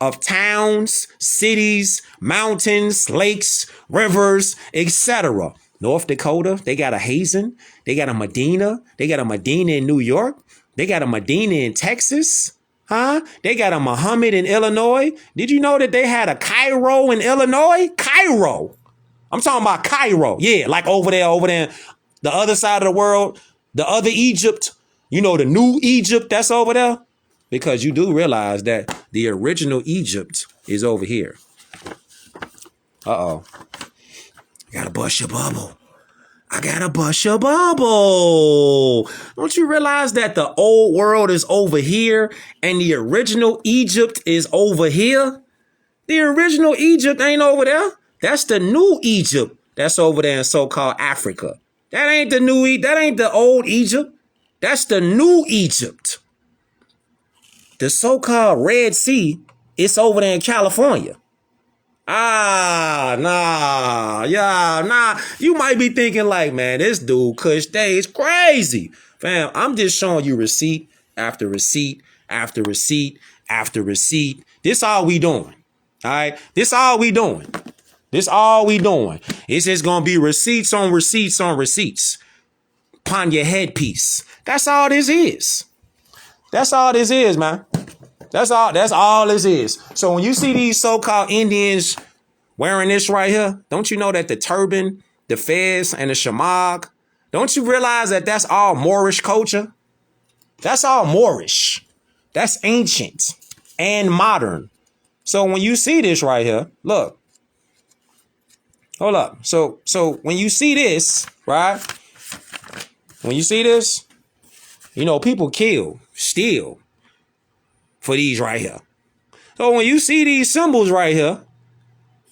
of towns, cities, mountains, lakes, rivers, etc. North Dakota, they got a Hazen. They got a Medina. They got a Medina in New York. They got a Medina in Texas. Huh? They got a Muhammad in Illinois. Did you know that they had a Cairo in Illinois? Cairo. I'm talking about Cairo. Yeah, like over there, the other side of the world, the other Egypt. You know, the new Egypt that's over there? Because you do realize that the original Egypt is over here. Uh-oh. Gotta bust your bubble. I gotta bust your bubble. Don't you realize that the old world is over here and the original Egypt is over here? The original Egypt ain't over there. That's the new Egypt that's over there in so-called Africa. That ain't the old Egypt. That's the new Egypt. The so-called Red Sea, it's over there in California. You might be thinking like, man, this dude Kush Day is crazy. Fam, I'm just showing you receipt after receipt after receipt after receipt. This all we doing. All right? This all we doing. It's just going to be receipts on receipts on receipts. Upon your headpiece. That's all this is. That's all this is, man. That's all this is. So when you see these so-called Indians wearing this right here, don't you know that the turban, the fez, and the shamag, don't you realize that that's all Moorish culture? That's all Moorish. That's ancient and modern. So when you see this right here, look. Hold up. So when you see this, right? When you see this, you know, people kill, steal for these right here. So when you see these symbols right here,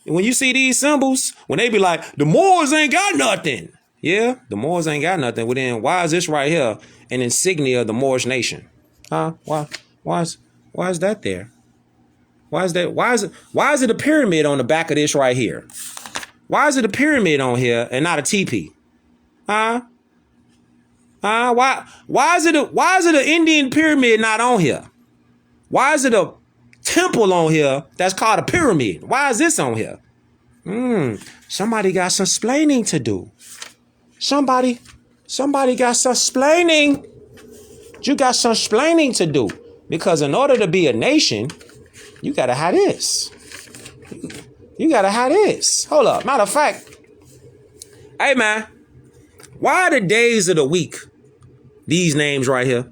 when you see these symbols, when they be like, the Moors ain't got nothing. Yeah, the Moors ain't got nothing. Well then, why is this right here an insignia of the Moorish nation? Huh? Why is that there? Why is it a pyramid on the back of this right here? Why is it a pyramid on here and not a teepee? Huh? Why is it an Indian pyramid not on here? Why is it a temple on here that's called a pyramid? Why is this on here? Somebody got some splaining to do. Somebody got some splaining. You got some splaining to do. Because in order to be a nation, you gotta have this. You gotta have this. Hold up. Matter of fact, hey man, why are the days of the week these names right here?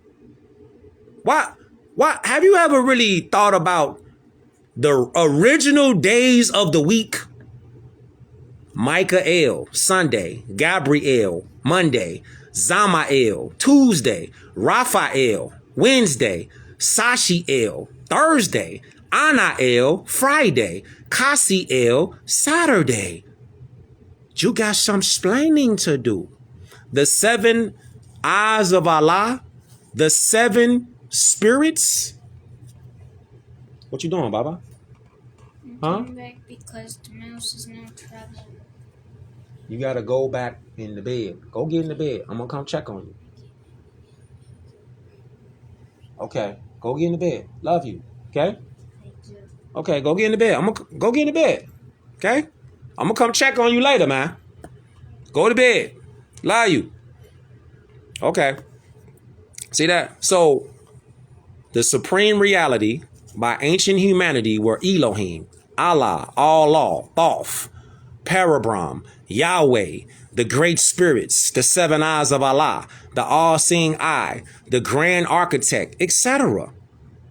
Why have you ever really thought about the original days of the week? Michael, Sunday, Gabriel, Monday, Zamael, Tuesday, Raphael, Wednesday, Sashiel, Thursday, Anael, Friday, Cassiel, Saturday. You got some explaining to do. The 7 eyes of Allah, the 7 spirits. What you doing, Baba? Huh? I'm back because the mouse is not traveling. You gotta go back in the bed. Go get in the bed. I'm gonna come check on you. Okay, go get in the bed. Love you. Okay? Okay, go get in the bed. I'm gonna go get in the bed. Okay? I'm gonna come check on you later, man. Go to bed. Love you. Okay. See that? So, the supreme reality by ancient humanity were Elohim, Allah, Allah, Thoth, Parabram, Yahweh, the great spirits, the 7 eyes of Allah, the all-seeing eye, the grand architect, etc.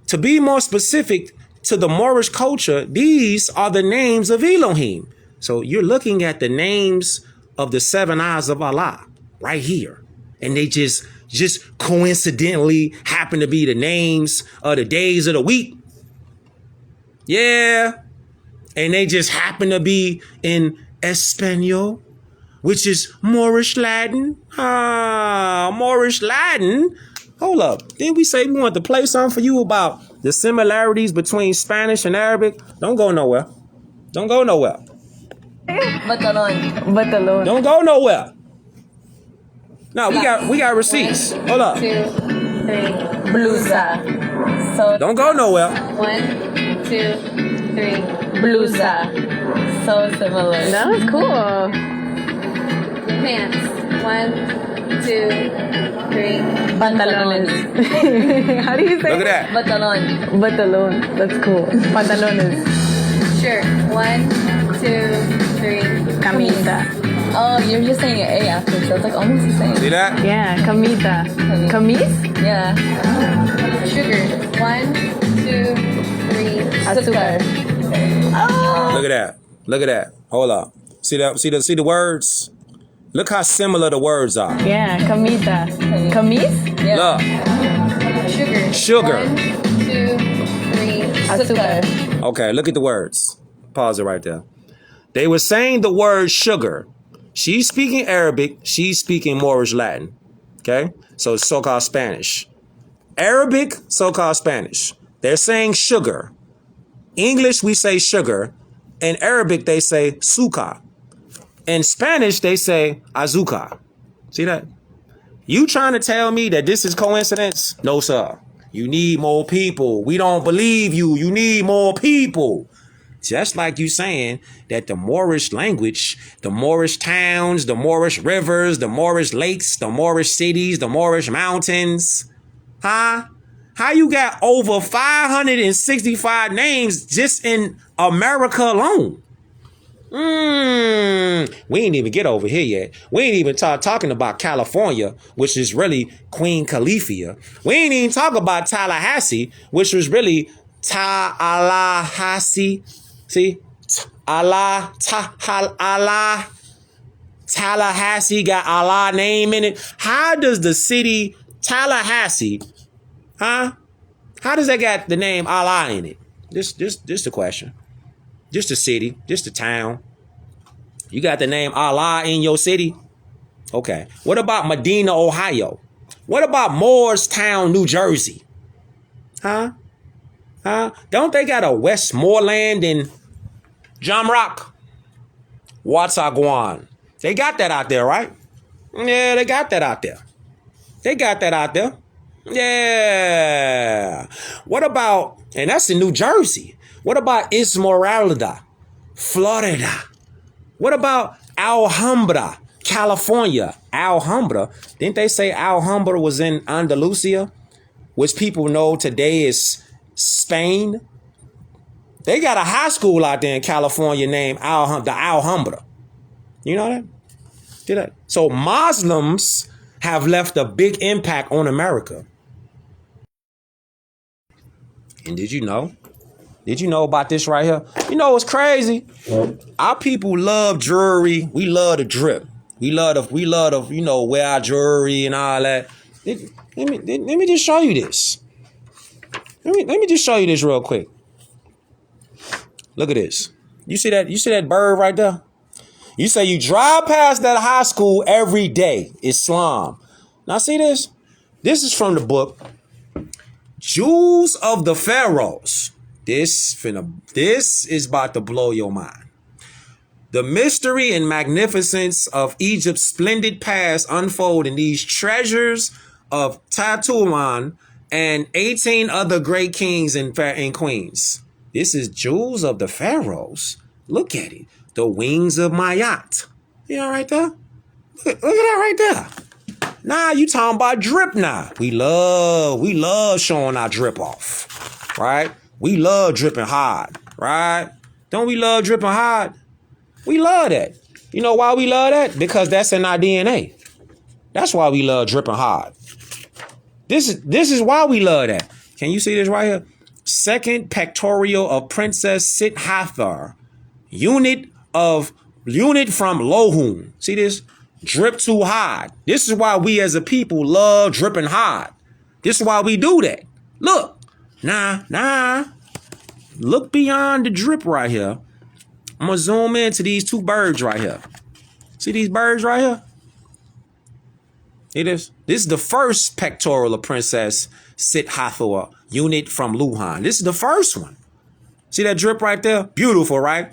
To be more specific to the Moorish culture, these are the names of Elohim. So you're looking at the names of the 7 eyes of Allah right here. And they just coincidentally happen to be the names of the days of the week. Yeah. And they just happen to be in Espanol, which is Moorish Latin. Moorish Latin. Hold up. Didn't we say we want to play something for you about the similarities between Spanish and Arabic? Don't go nowhere. Don't go nowhere. Batalon. Don't go nowhere. No, we got receipts. Hold up. 2, 3. Blusa. So Don't go nowhere. 1, 2, 3. Blusa. So similar. That was cool. Pants. 1, 2, 3. Pantalones. How do you say Look at that. Batalon. Batalon. That's cool. Pantalones. Shirt. 1, 2, 3. Camisa. Oh, you're just saying an A after, so it's like almost the same. See that? Yeah, camisa. Camis? Yeah. Sugar. 1, 2, 3. Azúcar. Oh. Look at that. Look at that. Hold up. See that? See the words? Look how similar the words are. Yeah, camisa. Camis? Yeah. Look. Sugar. 1, 2, 3. Azúcar. Okay, look at the words. Pause it right there. They were saying the word sugar. She's speaking Arabic. She's speaking Moorish Latin. Okay? So it's so-called Spanish. Arabic, so-called Spanish. They're saying sugar. English, we say sugar. In Arabic, they say suka. In Spanish, they say azúcar. See that? You trying to tell me that this is coincidence? No, sir. You need more people. We don't believe you. You need more people. Just like you saying that the Moorish language, the Moorish towns, the Moorish rivers, the Moorish lakes, the Moorish cities, the Moorish mountains. Huh? How you got over 565 names just in America alone? We ain't even get over here yet. We ain't even talking about California, which is really Queen Califia. We ain't even talk about Tallahassee, which was really Tallahassee. See? Allah. Tallahassee got Allah name in it. How does the city Tallahassee, huh? How does that got the name Allah in it? Just the question. Just the city. Just the town. You got the name Allah in your city? Okay. What about Medina, Ohio? What about Moorestown, New Jersey? Huh? Don't they got a Westmoreland in Jamrock? Watsaguan. They got that out there, right? Yeah, they got that out there. Yeah. What about, and that's in New Jersey. What about Esmeralda, Florida? What about Alhambra, California? Alhambra, didn't they say Alhambra was in Andalusia, which people know today is Spain? They got a high school out there in California named the Alhambra. You know that? Did I? So Muslims have left a big impact on America. And did you know? Did you know about this right here? You know what's crazy? Our people love jewelry. We love the drip. We love to, you know, wear our jewelry and all that. Let me just show you this. Let me just show you this real quick. Look at this. You see that bird right there? You say you drive past that high school every day. Islam. Now see this? This is from the book Jewels of the Pharaohs. This is about to blow your mind. The mystery and magnificence of Egypt's splendid past unfold in these treasures of Tatuan and 18 other great kings and queens. This is Jewels of the Pharaohs. Look at it. The wings of Mayat. You know right there? Look at that right there. Nah, you talking about drip now. We love showing our drip off. Right? We love dripping hard. Right? Don't we love dripping hard? We love that. You know why we love that? Because that's in our DNA. That's why we love dripping hard. This is why we love that. Can you see this right here? Second pectoral of Princess Sithathar. Unit from Lohun. See this? Drip too hard. This is why we as a people love dripping hard. This is why we do that. Look. Nah. Look beyond the drip right here. I'm going to zoom into these two birds right here. See these birds right here? This is the first pectoral of Princess Sithathor, unit from Luhan. This is the first one. See that drip right there? Beautiful, right?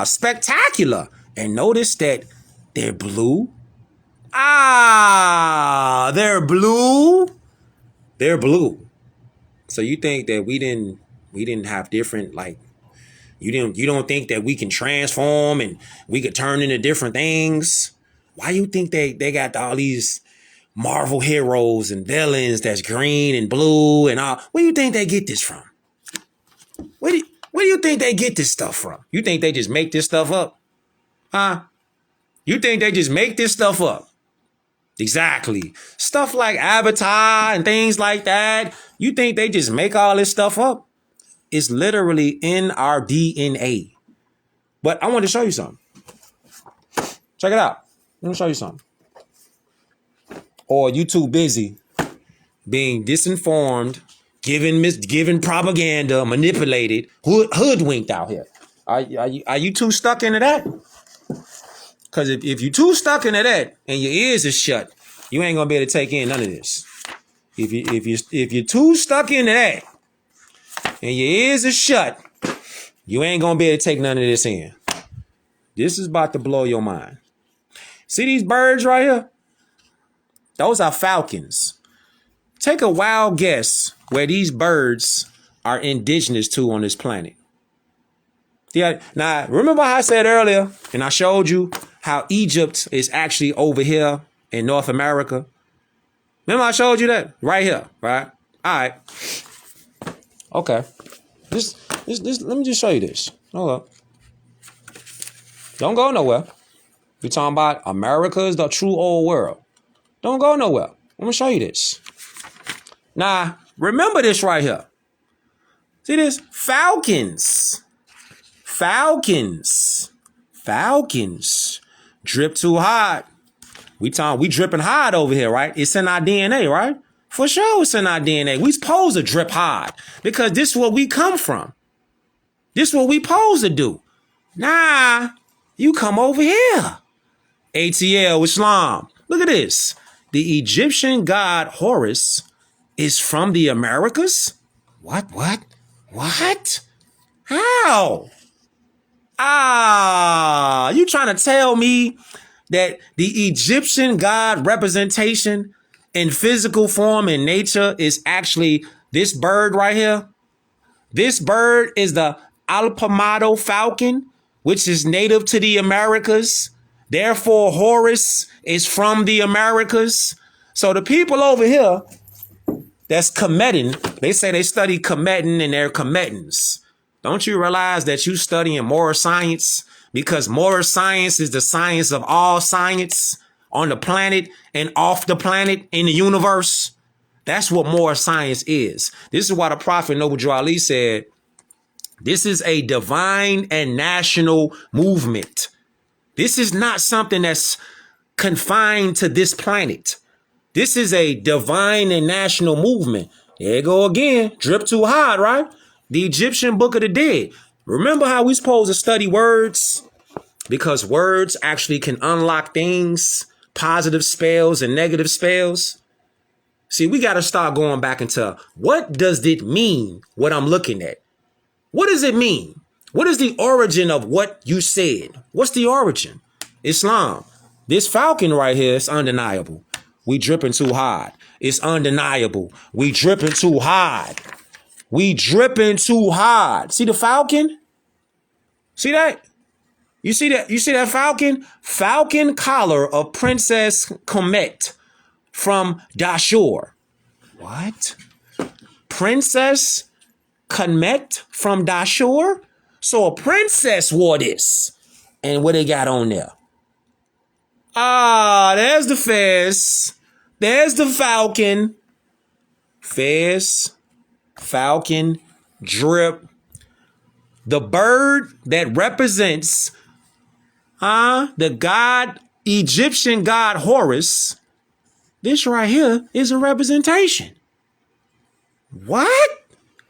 Spectacular. And notice that they're blue. They're blue. They're blue. So you think that we didn't have different, like, you don't think that we can transform and we could turn into different things? Why you think they got all these Marvel heroes and villains that's green and blue and all? Where do you think they get this from? Where do you think they get this stuff from? You think they just make this stuff up? Huh? You think they just make this stuff up? Exactly. Stuff like Avatar and things like that. You think they just make all this stuff up? It's literally in our DNA. But I want to show you something. Check it out. Let me show you something. Or you too busy being disinformed, given propaganda, manipulated, hoodwinked out here. Are you too stuck into that? Because if you're too stuck into that and your ears are shut, you ain't gonna be able to take in none of this. If you're too stuck into that and your ears are shut, you ain't gonna be able to take none of this in. This is about to blow your mind. See these birds right here? Those are falcons. Take a wild guess where these birds are indigenous to on this planet. Yeah. Now, remember how I said earlier, and I showed you how Egypt is actually over here in North America? Remember I showed you that? Right here, right? All right. Okay. This, let me just show you this. Hold up. Don't go nowhere. We're talking about America's the true old world. Don't go nowhere. I'm going to show you this. Now, remember this right here. See this? Falcons. Drip too hard. We dripping hard over here, right? It's in our DNA, right? For sure it's in our DNA. We supposed to drip hard because this is what we come from. This is what we supposed to do. Nah, you come over here. ATL Islam. Look at this. The Egyptian god Horus is from the Americas? What? How? You trying to tell me that the Egyptian god representation in physical form in nature is actually this bird right here? This bird is the Alpamado falcon, which is native to the Americas. Therefore, Horus is from the Americas. So the people over here that's Kemetan, they say they study Kemetan and they're Kemetans. Don't you realize that you studying moral science? Because moral science is the science of all science on the planet and off the planet in the universe. That's what moral science is. This is why the Prophet Noble Ali said, this is a divine and national movement. This is not something that's confined to this planet. This is a divine and national movement. There you go again. Drip too hard, right? The Egyptian Book of the Dead. Remember how we supposed to study words? Because words actually can unlock things, positive spells and negative spells. See, we got to start going back into what does it mean, what I'm looking at? What does it mean? What is the origin of what you said? What's the origin? Islam. This falcon right here is undeniable. We dripping too hard. It's undeniable. We dripping too hard. We dripping too hard. See the falcon? See that? You see that? You see that falcon? Falcon collar of Princess Comet from Dashur. What? Princess Comet from Dashur? So a princess wore this. And what they got on there? There's the fez. There's the falcon. Fez, falcon, drip. The bird that represents the god, Egyptian god Horus. This right here is a representation. What?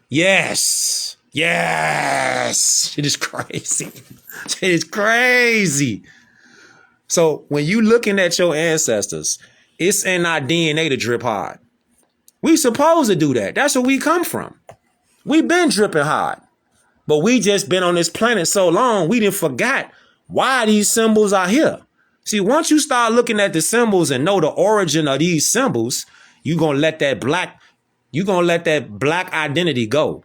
Yes. Yes. It is crazy. It is crazy. So when you looking at your ancestors, it's in our DNA to drip hard. We supposed to do that. That's where we come from. We been dripping hard. But we just been on this planet so long, we didn't forgot why these symbols are here. See, once you start looking at the symbols and know the origin of these symbols, you're going to let that black identity go.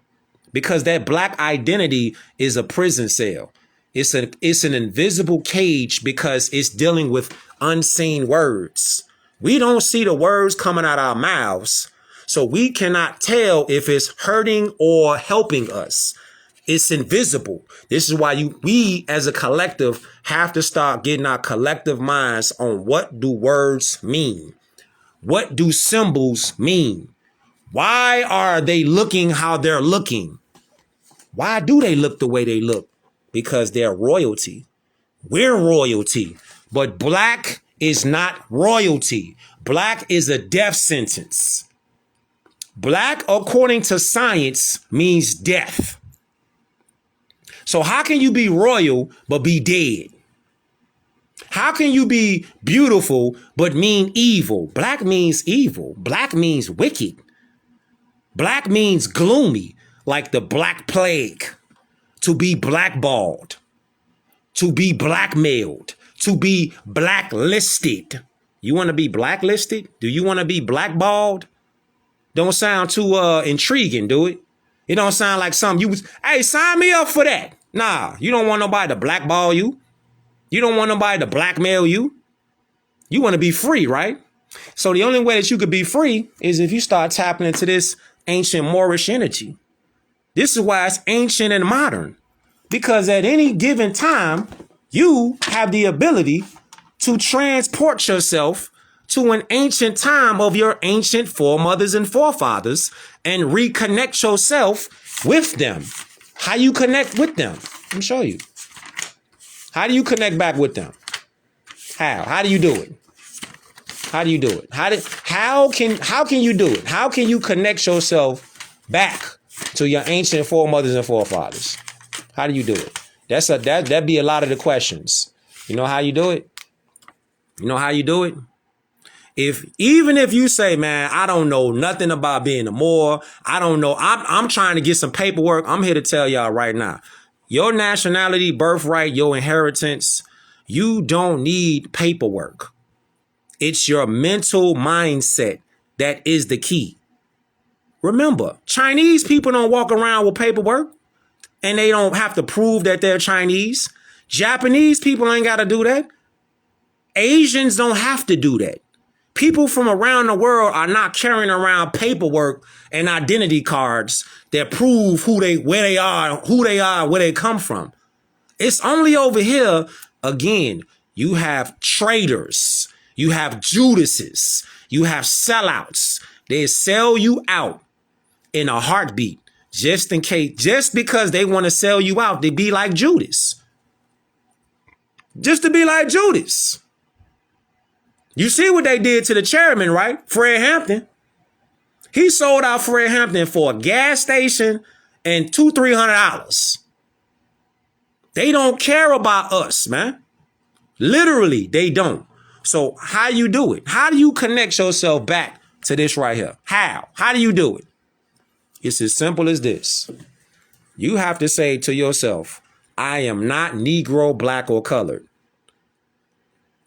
Because that black identity is a prison cell. It's an invisible cage because it's dealing with unseen words. We don't see the words coming out our mouths, so we cannot tell if it's hurting or helping us. It's invisible. This is why we as a collective have to start getting our collective minds on what do words mean? What do symbols mean? Why are they looking how they're looking? Why do they look the way they look? Because they're royalty. We're royalty. But black is not royalty. Black is a death sentence. Black, according to science, means death. So how can you be royal but be dead? How can you be beautiful but mean evil? Black means evil. Black means wicked. Black means gloomy, like the Black Plague. To be blackballed, to be blackmailed, to be blacklisted. You want to be blacklisted? Do you want to be blackballed? Don't sound too intriguing, do it? It don't sound like something you was, hey, sign me up for that. Nah, you don't want nobody to blackball you. You don't want nobody to blackmail you. You want to be free, right? So the only way that you could be free is if you start tapping into this ancient Moorish energy. This is why it's ancient and modern, because at any given time, you have the ability to transport yourself to an ancient time of your ancient foremothers and forefathers and reconnect yourself with them. How you connect with them? Let me show you. How do you connect back with them? How? How do you do it? How do you do it? How can you do it? How can you connect yourself back to your ancient foremothers and forefathers? How do you do it? That'd be a lot of the questions. You know how you do it? You know how you do it? Even if you say, man, I don't know nothing about being a Moor, I don't know, I'm trying to get some paperwork. I'm here to tell y'all right now, your nationality, birthright, your inheritance, you don't need paperwork. It's your mental mindset that is the key. Remember, Chinese people don't walk around with paperwork and they don't have to prove that they're Chinese. Japanese people ain't got to do that. Asians don't have to do that. People from around the world are not carrying around paperwork and identity cards that prove where they are, where they come from. It's only over here, again, you have traitors, you have Judases, you have sellouts. They sell you out in a heartbeat, just in case, just because they want to sell you out, they be like Judas. Just to be like Judas. You see what they did to the chairman, right? Fred Hampton. He sold out Fred Hampton for a gas station and $200-300. They don't care about us, man. Literally, they don't. So how you do it? How do you connect yourself back to this right here? How? How do you do it? It's as simple as this. You have to say to yourself, I am not Negro, black, or colored.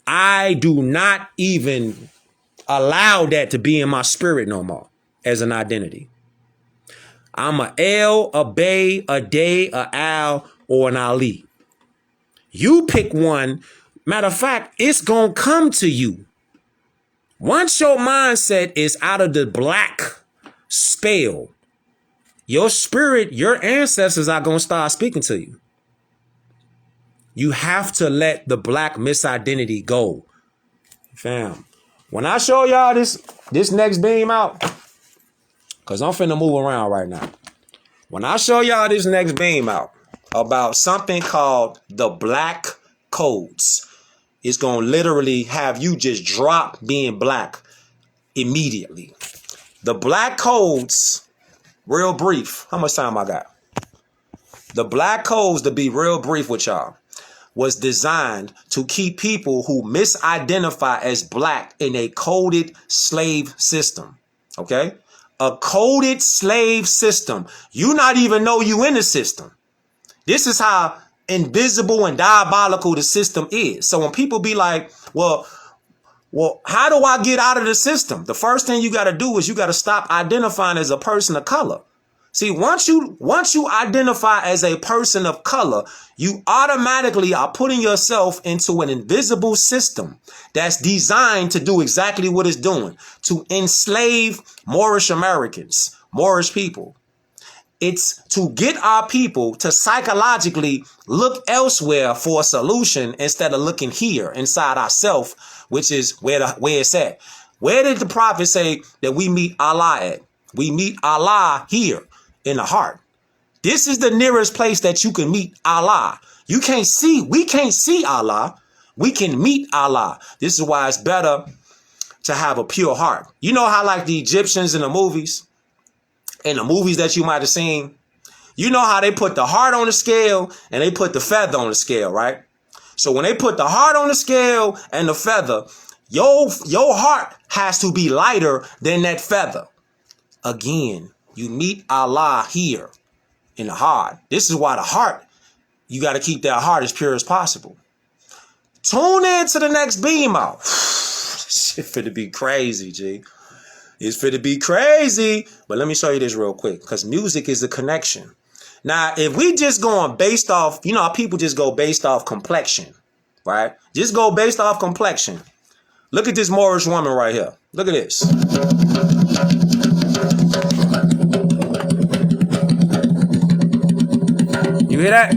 I do not even allow that to be in my spirit no more as an identity. I'm a L, a Bay, a Day, a Al, or an Ali. You pick one. Matter of fact, it's going to come to you. Once your mindset is out of the black spell, your spirit, your ancestors are going to start speaking to you. You have to let the black misidentity go. Fam, when I show y'all this next beam out, because I'm finna move around right now. When I show y'all this next beam out about something called the black codes, it's going to literally have you just drop being black immediately. The black codes, real brief. How much time I got? The black codes, to be real brief with y'all, was designed to keep people who misidentify as black in a coded slave system. Okay? A coded slave system. You not even know you in the system. This is how invisible and diabolical the system is. So when people be like, well, how do I get out of the system? The first thing you got to do is you got to stop identifying as a person of color. See, once you identify as a person of color, you automatically are putting yourself into an invisible system that's designed to do exactly what it's doing, to enslave Moorish Americans, Moorish people. It's to get our people to psychologically look elsewhere for a solution instead of looking here inside ourselves, which is where it's at. Where did the prophet say that we meet Allah at? We meet Allah here in the heart. This is the nearest place that you can meet Allah. We can't see Allah. We can meet Allah. This is why it's better to have a pure heart. You know how like the Egyptians in the movies that you might have seen, you know how they put the heart on the scale and they put the feather on the scale, right? So when they put the heart on the scale and the feather, your heart has to be lighter than that feather. Again, you meet Allah here in the heart. This is why the heart, you got to keep that heart as pure as possible. Tune in to the next beam out. Shit finna be crazy, G. It's finna be crazy. But let me show you this real quick, because music is a connection. Now, if we just going based off, you know how people just go based off complexion, right? Just go based off complexion. Look at this Moorish woman right here. Look at this. You hear that?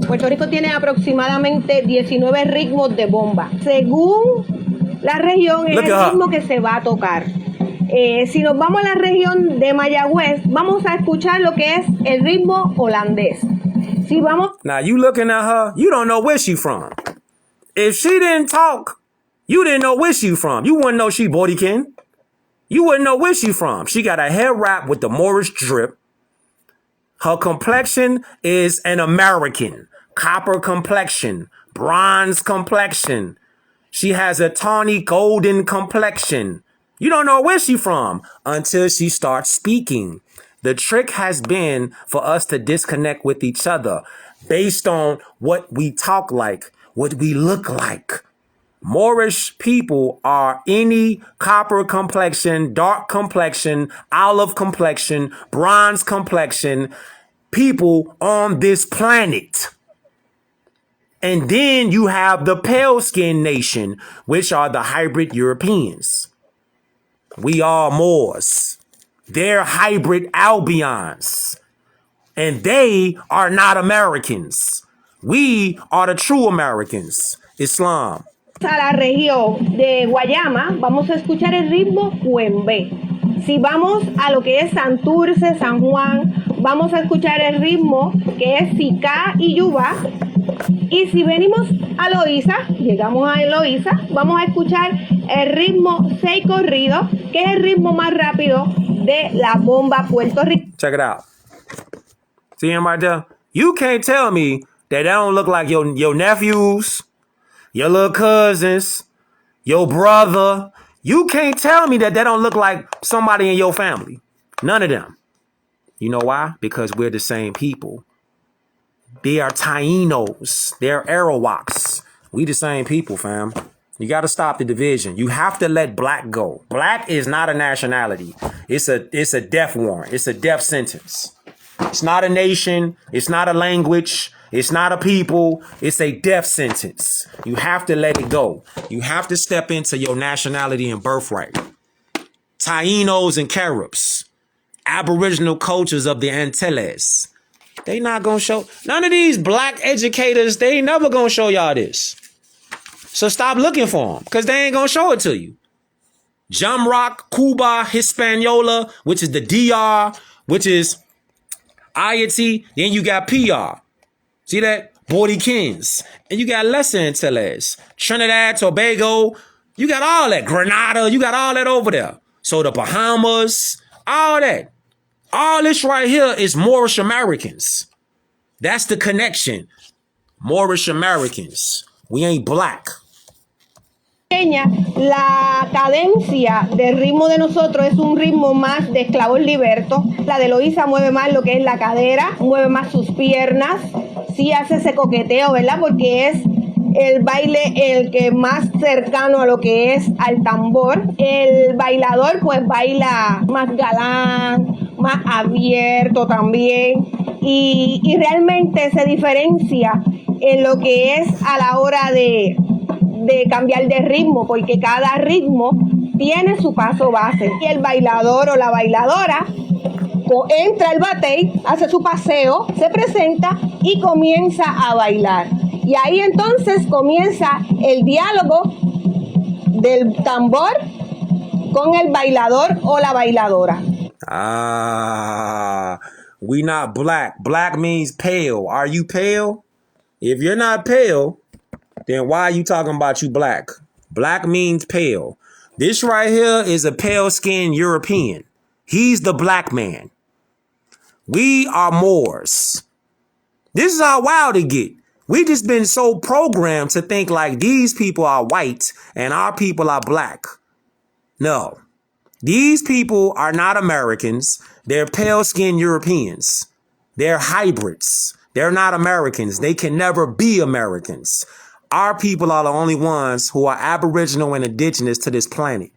Puerto Rico tiene aproximadamente 19 ritmos de bomba. Según la región, es el ritmo que se va a tocar. Si nos vamos a la región de Mayagüez, vamos a escuchar lo que es el ritmo holandés. Si vamos... Now, you looking at her, you don't know where she from. If she didn't talk, you didn't know where she from. You wouldn't know she Bodikin. You wouldn't know where she from. She got a hair wrap with the Moorish drip. Her complexion is an American. Copper complexion. Bronze complexion. She has a tawny golden complexion. You don't know where she from until she starts speaking. The trick has been for us to disconnect with each other based on what we talk like, what we look like. Moorish people are any copper complexion, dark complexion, olive complexion, bronze complexion people on this planet. And then you have the pale skin nation, which are the hybrid Europeans. We are Moors. They're hybrid Albions. And they are not Americans. We are the true Americans. Islam. A la región de Guayama, vamos a escuchar el ritmo cuembé. Si vamos a lo que es Santurce, San Juan, vamos a escuchar el ritmo que es Sicá y Yubá. Y si venimos a Loíza, llegamos a Loíza, vamos a escuchar el ritmo 6 corrido, que es el ritmo más rápido de la bomba Puerto Rico. Check it out. See him right there? You can't tell me that don't look like your nephews, your little cousins, your brother. You can't tell me that don't look like somebody in your family. None of them. You know why? Because we're the same people. They are Tainos. They're Arawaks. We the same people, fam. You got to stop the division. You have to let black go. Black is not a nationality. It's a death warrant. It's a death sentence. It's not a nation. It's not a language. It's not a people. It's a death sentence. You have to let it go. You have to step into your nationality and birthright. Tainos and Caribs, Aboriginal cultures of the Antilles. They not gonna show. None of these black educators, they ain't never gonna show y'all this. So stop looking for them, because they ain't gonna show it to you. Jamrock, Cuba, Hispaniola, which is the DR, which is Ayati. Then you got PR. See that? Bordikins. And you got Lesser Antilles. Trinidad, Tobago. You got all that. Grenada. You got all that over there. So the Bahamas, all that. All this right here is Moorish Americans. That's the connection. Moorish Americans. We ain't black. La cadencia del ritmo de nosotros es un ritmo más de esclavos libertos. La de Loíza mueve más lo que es la cadera, mueve más sus piernas. Sí hace ese coqueteo, ¿verdad? Porque es el baile el que más cercano a lo que es al tambor. El bailador pues baila más galán, más abierto también. Y realmente se diferencia en lo que es a la hora de cambiar de ritmo, porque cada ritmo tiene su paso base. Y el bailador o la bailadora entra al batey, hace su paseo, se presenta y comienza a bailar. Y ahí entonces comienza el diálogo del tambor con el bailador o la bailadora. We not black. Black means pale. Are you pale? If you're not pale, then why are you talking about you black? Black means pale. This right here is a pale-skinned European. He's the black man. We are Moors. This is how wild it get. We just been so programmed to think like these people are white and our people are black. No. These people are not Americans. They're pale-skinned Europeans. They're hybrids. They're not Americans. They can never be Americans. Our people are the only ones who are aboriginal and indigenous to this planet.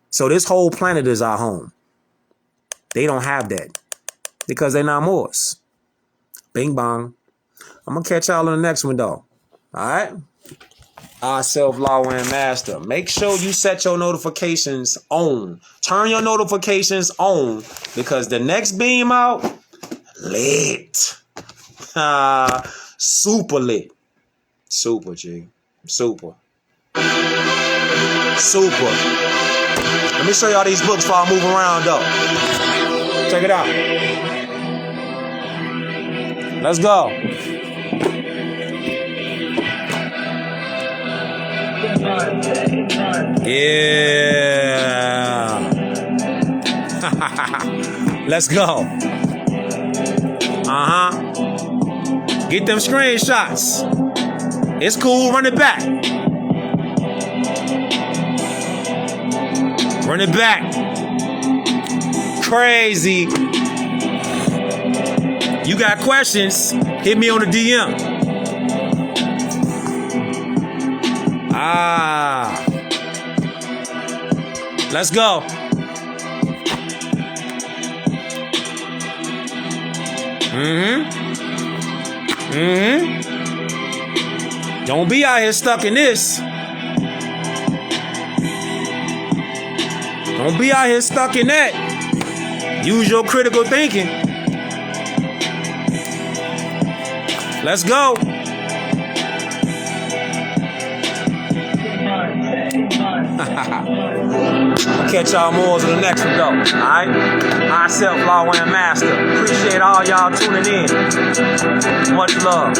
So this whole planet is our home. They don't have that because they're not Moors. Bing bong. I'm going to catch y'all in the next one, though. All right? Our self-law and master. Make sure you set your notifications on. Turn your notifications on because the next beam out, lit. Super lit. Super, G. Super. Super. Let me show y'all these books before I move around, though. Check it out. Let's go. Yeah. Let's go. Get them screenshots. It's cool. Run it back. Run it back. Crazy. You got questions? Hit me on the DM. Let's go. Don't be out here stuck in this. Don't be out here stuck in that. Use your critical thinking. Let's go. Catch y'all more on the next one, though. Alright? High self law and master. Appreciate all y'all tuning in. Much love.